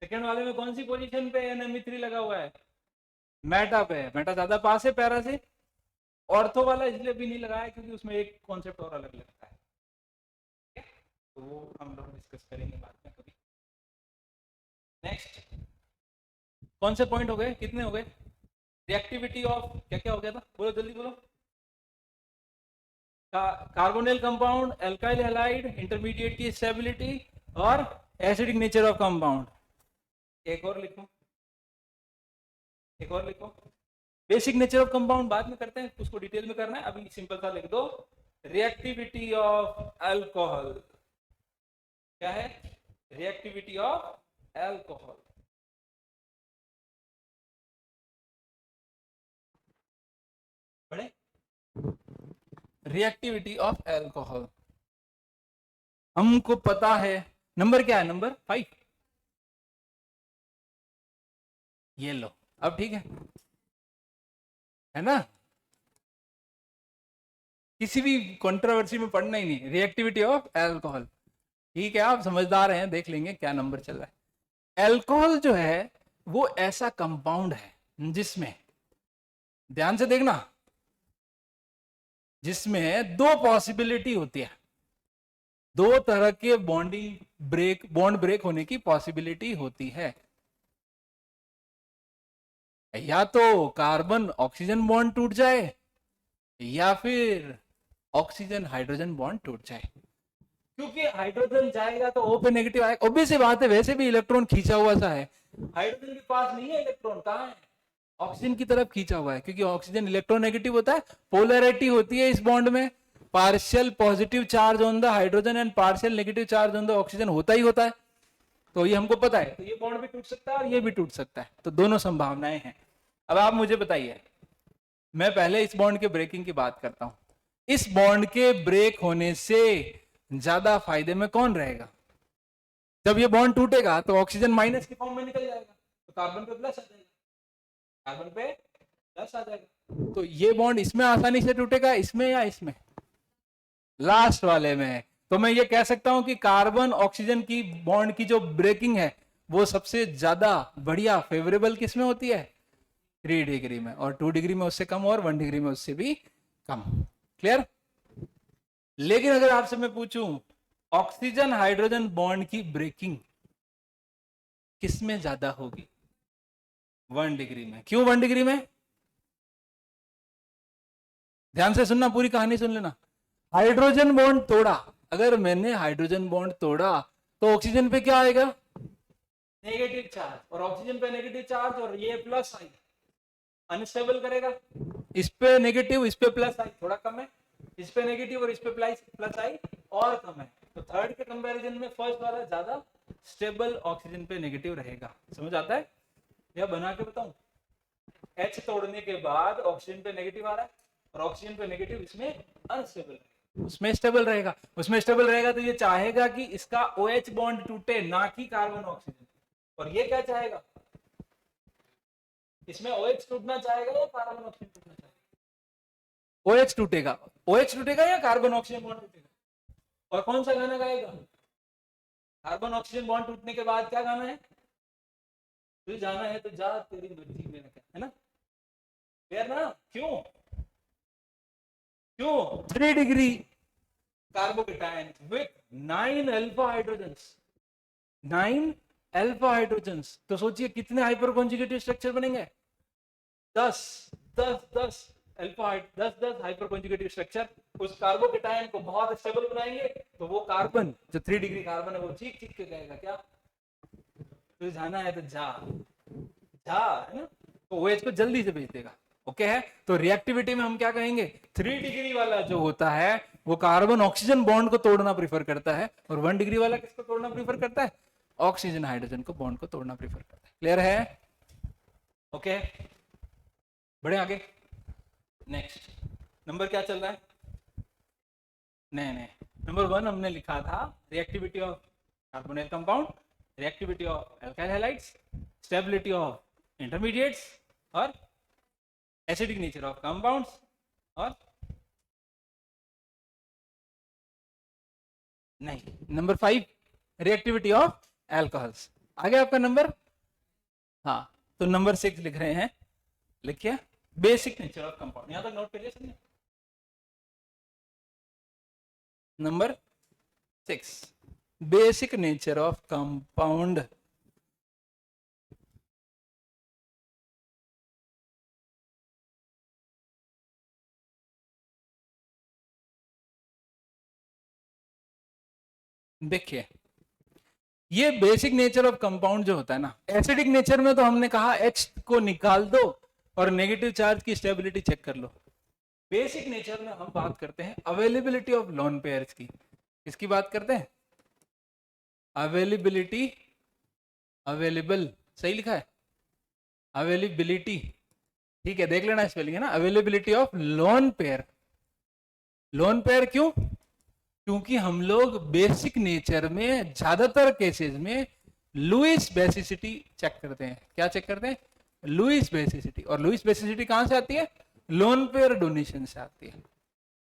सेकंड वाले में कौन सी पोजीशन पे NMe3 लगा हुआ है? मेटा पे। मेटा ज्यादा पास है पैरा से। ऑर्थो वाला इसलिए भी नहीं लगाया क्योंकि उसमें एक कॉन्सेप्ट और अलग लगता है, तो वो हम लोग डिस्कस करेंगे बाद में कभी। नेक्स्ट, कौन से पॉइंट हो गए? कितने हो गए? रिएक्टिविटी ऑफ क्या क्या हो गया था, बोलो जल्दी बोलो। Carbonyl compound, alkyl halide, intermediate की स्टेबिलिटी, और एसिडिक नेचर ऑफ कंपाउंड। एक और लिखो, एक और लिखो। बेसिक नेचर ऑफ कंपाउंड बाद में करते हैं, उसको डिटेल में करना है, अभी सिंपल सा लिख दो, रिएक्टिविटी ऑफ अल्कोहल। क्या है? Reactivity of alcohol. पढ़े? रिएक्टिविटी ऑफ अल्कोहल हमको पता है, नंबर क्या है? नंबर 5। ये लो, अब ठीक है ना? किसी भी कंट्रोवर्सी में पढ़ना ही नहीं, रिएक्टिविटी ऑफ अल्कोहल। ठीक है, आप समझदार हैं, देख लेंगे क्या नंबर चल रहा है। अल्कोहल जो है वो ऐसा कंपाउंड है जिसमें, ध्यान से देखना, जिसमें दो पॉसिबिलिटी होती है, दो तरह के बॉन्ड ब्रेक होने की पॉसिबिलिटी होती है। या तो कार्बन ऑक्सीजन बॉन्ड टूट जाए या फिर ऑक्सीजन हाइड्रोजन बॉन्ड टूट जाए। क्योंकि हाइड्रोजन जाएगा तो O पे नेगेटिव आएगा, ऑब्वियस सी बात है, वैसे भी इलेक्ट्रॉन खींचा हुआ सा है, हाइड्रोजन के पास नहीं है इलेक्ट्रॉन, कहाँ है, ऑक्सीजन की तरफ खींचा हुआ है, क्योंकि ऑक्सीजन इलेक्ट्रोनेगेटिव होता है, पोलैरिटी होती है इस बॉन्ड में, partial positive charge on the hydrogen and partial negative charge on the oxygen होता ही होता है, तो ये हमको पता है, तो ये बॉन्ड भी टूट सकता है और ये भी टूट सकता है, तो दोनों संभावनाएं हैं। अब आप मुझे बताइए, मैं पहले इस बॉन्ड के ब्रेकिंग की बात करता हूं, इस बॉन्ड के ब्रेक होने से ज्यादा फायदे में कौन रहेगा? जब ये बॉन्ड टूटेगा तो ऑक्सीजन माइनस के फॉर्म में निकल जाएगा, तो कार्बन पे प्लस आ जाएगा, कार्बन पे प्लस आ जाएगा, तो ये बॉन्ड इसमें आसानी से टूटेगा, इसमें या इसमें, लास्ट वाले में। तो मैं ये कह सकता हूं कि कार्बन ऑक्सीजन की बॉन्ड की जो ब्रेकिंग है वो सबसे ज्यादा बढ़िया फेवरेबल किस में होती है? 3 डिग्री में, और 2 डिग्री में उससे कम, और 1 डिग्री में उससे भी कम। क्लियर? लेकिन अगर आपसे मैं पूछूं ऑक्सीजन हाइड्रोजन बॉन्ड की ब्रेकिंग किसमें ज्यादा होगी? 1 डिग्री में। क्यों 1 डिग्री में? ध्यान से सुनना, पूरी कहानी सुन लेना। हाइड्रोजन बॉन्ड तोड़ा, अगर मैंने हाइड्रोजन बॉन्ड तोड़ा तो ऑक्सीजन पे क्या आएगा? नेगेटिव चार्ज, और ऑक्सीजन पे नेगेटिव चार्ज, और ये प्लस आई, अनस्टेबल करेगा, इस पे नेगेटिव इस पे प्लस आई थोड़ा कम है, इस पे नेगेटिव और इस पे प्लस आई और कम है, तो थर्ड के कंपैरिजन में फर्स्ट वाला ज्यादा स्टेबल ऑक्सीजन पे नेगेटिव रहेगा। समझ आता है? या बना के बताऊं, H तोड़ने के बाद ऑक्सीजन पे नेगेटिव आ रहा है और ऑक्सीजन पे नेगेटिव इसमें अनस्टेबल रहेगा, उसमें स्टेबल रहेगा, उसमें स्टेबल रहेगा, तो ये चाहेगा कि इसका OH बॉन्ड टूटे, ना कि कार्बन ऑक्सीजन, और ये क्या चाहेगा, इसमें OH टूटना चाहेगा या कार्बन ऑक्सीजन टूटना चाहेगा? OH टूटेगा, OH टूटेगा या कार्बन ऑक्सीजन बॉन्ड टूटेगा? और कौन सा गाना गाएगा? कार्बन ऑक्सीजन बॉन्ड टूटने के बाद क्या गाना है? तुझे जाना है तो जा, तेरी मर्जी में, है ना? क्लियर ना? क्यों? क्यों? 3 degree carbocation with 9 alpha hydrogens, 9 alpha hydrogens, तो सोचिए कितने हाइपर कॉन्जुगेटिव स्ट्रक्चर बनेंगे? 10 10 10 अल्फा 10 हाइपर कॉन्जुगेटिव स्ट्रक्चर, उस कार्बोकेटायन को बहुत स्टेबल बनाएंगे, तो वो कार्बन जो 3 डिग्री कार्बन है वो चीख चीख के कहेगा क्या, तुझे जाना है तो जा, जा, है ना? तो OH को जल्दी से भेज देगा। ओके है? तो रिएक्टिविटी में हम क्या कहेंगे, 3 डिग्री वाला जो होता है वो कार्बन ऑक्सीजन बॉन्ड को तोड़ना प्रीफर करता है, और 1 डिग्री वाला किसको तोड़ना प्रीफर करता है? ऑक्सीजन हाइड्रोजन को बॉन्ड को तोड़ना प्रीफर करता है। क्लियर है? ओके, बढ़े आगे। नेक्स्ट नंबर क्या चल रहा है? नहीं, नंबर 1 हमने लिखा था reactivity of carbonyl compound, reactivity of alkyl halides, stability of intermediates, और एसिडिक नेचर ऑफ कंपाउंड्स, और नहीं, नंबर 5 रिएक्टिविटी ऑफ एल्कोहल्स। आगे आपका नंबर, हाँ, तो नंबर 6 लिख रहे हैं, लिखिए बेसिक नेचर ऑफ कंपाउंड, यहां तक नोट करिए समझे। Number 6 basic nature of compound. देखिए, ये बेसिक नेचर ऑफ कंपाउंड जो होता है ना, एसिडिक नेचर में तो हमने कहा H को निकाल दो और नेगेटिव चार्ज की स्टेबिलिटी चेक कर लो। बेसिक नेचर में हम बात करते हैं अवेलेबिलिटी ऑफ लोन पेयर्स की। किसकी बात करते हैं? अवेलेबिलिटी, अवेलेबल सही लिखा है, अवेलेबिलिटी, ठीक है, देख लेना स्पेलिंग है ना, availability of lone pair. Lone pair क्यों? क्योंकि हम लोग बेसिक नेचर में ज्यादातर केसेस में लुईस बेसिसिटी चेक करते हैं। क्या चेक करते हैं? Lewis basicity. और लुईस बेसिसिटी कहां से आती है? लोन पेयर डोनेशन से आती है।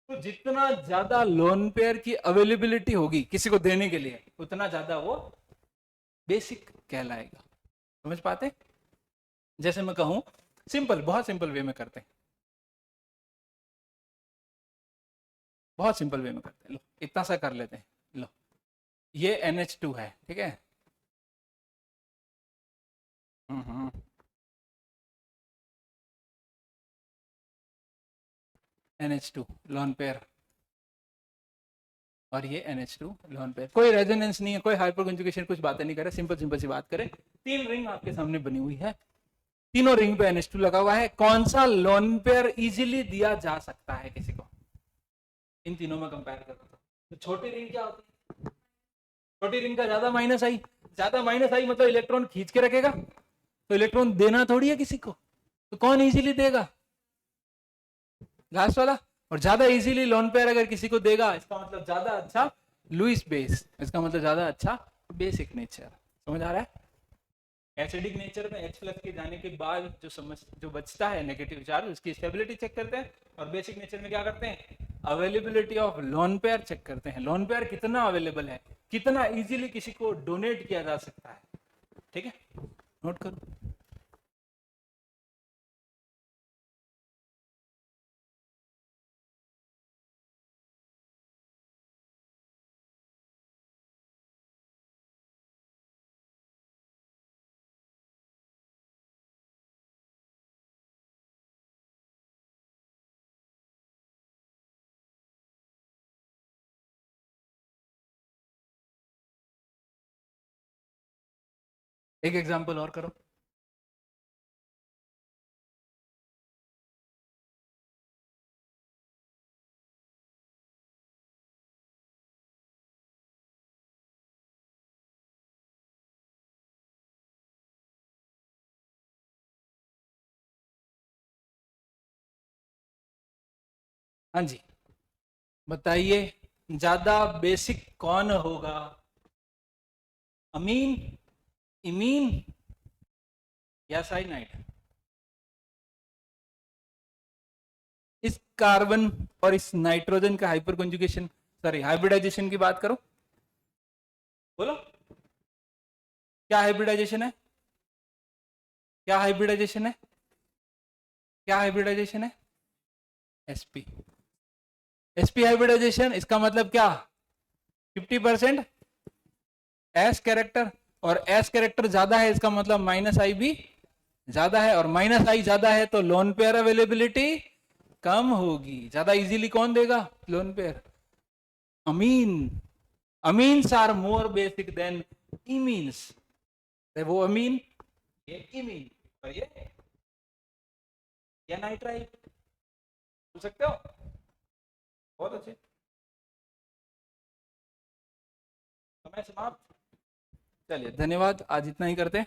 तो जितना ज्यादा लोन पेयर की अवेलेबिलिटी होगी किसी को देने के लिए, उतना ज्यादा वो बेसिक कहलाएगा। समझ पाते? जैसे मैं कहूं, सिंपल, बहुत सिंपल वे में करते हैं, बहुत सिंपल वे में करते हैं, लो इतना सा कर लेते हैं। लो ये NH2 है, ठीक है। हम्म, NH2 लोन पेयर, और ये NH2 लोन पेयर, कोई रेजोनेंस नहीं है, कोई हाइपर कंजुगेशन, कुछ बातें नहीं करे, सिंपल सिंपल सी बात करें। 3 रिंग आपके सामने बनी हुई है, तीनों रिंग पे NH2 लगा हुआ है। कौन सा लोन पेयर इजीली दिया जा सकता है किसी को, इन तीनों में कंपेयर करो तो छोटी रिंग क्या होती है, छोटी रिंग का ज्यादा माइनस आई, ज्यादा माइनस आई मतलब इलेक्ट्रॉन खींच के रखेगा, तो इलेक्ट्रॉन देना थोड़ी है किसी को, तो कौन इजीली देगा, लास्ट वाला। और ज्यादा इजीली लोन पेयर अगर किसी को देगा, इसका मतलब ज्यादा अच्छा लुईस बेस, इसका मतलब ज्यादा अच्छा बेसिक नेचर। समझ आ रहा है। एसिडिक नेचर में H प्लस के जाने के बाद जो बचता है नेगेटिव चार्ज, उसकी स्टेबिलिटी चेक करते हैं। और बेसिक नेचर में क्या करते हैं, availability of lone pair check करते हैं, लोन पेयर कितना अवेलेबल है, कितना इजीली किसी को डोनेट किया जा सकता है। ठीक है, नोट करो। एक एग्जांपल और करो। हाँ जी, बताइए ज्यादा बेसिक कौन होगा, अमीन, इमीन या साइनाइड। इस कार्बन और इस नाइट्रोजन का हाइपर कंजुगेशन, सॉरी हाइब्रिडाइजेशन की बात करो, बोलो क्या हाइब्रिडाइजेशन है, क्या हाइब्रिडाइजेशन है, क्या हाइब्रिडाइजेशन है, sp, sp हाइब्रिडाइजेशन, इसका मतलब क्या, 50% s कैरेक्टर, और s कैरेक्टर ज्यादा है, इसका मतलब माइनस आई भी ज्यादा है, और माइनस आई ज्यादा है तो लोन पेयर अवेलेबिलिटी कम होगी। ज्यादा इजीली कौन देगा lone pair, amine, amines are more basic than imines. वो अमीन, ये इमीन, और ये नाइट्राइल, बोल सकते हो। बहुत अच्छे, समय समाप्त। चलिए धन्यवाद, आज इतना ही करते हैं।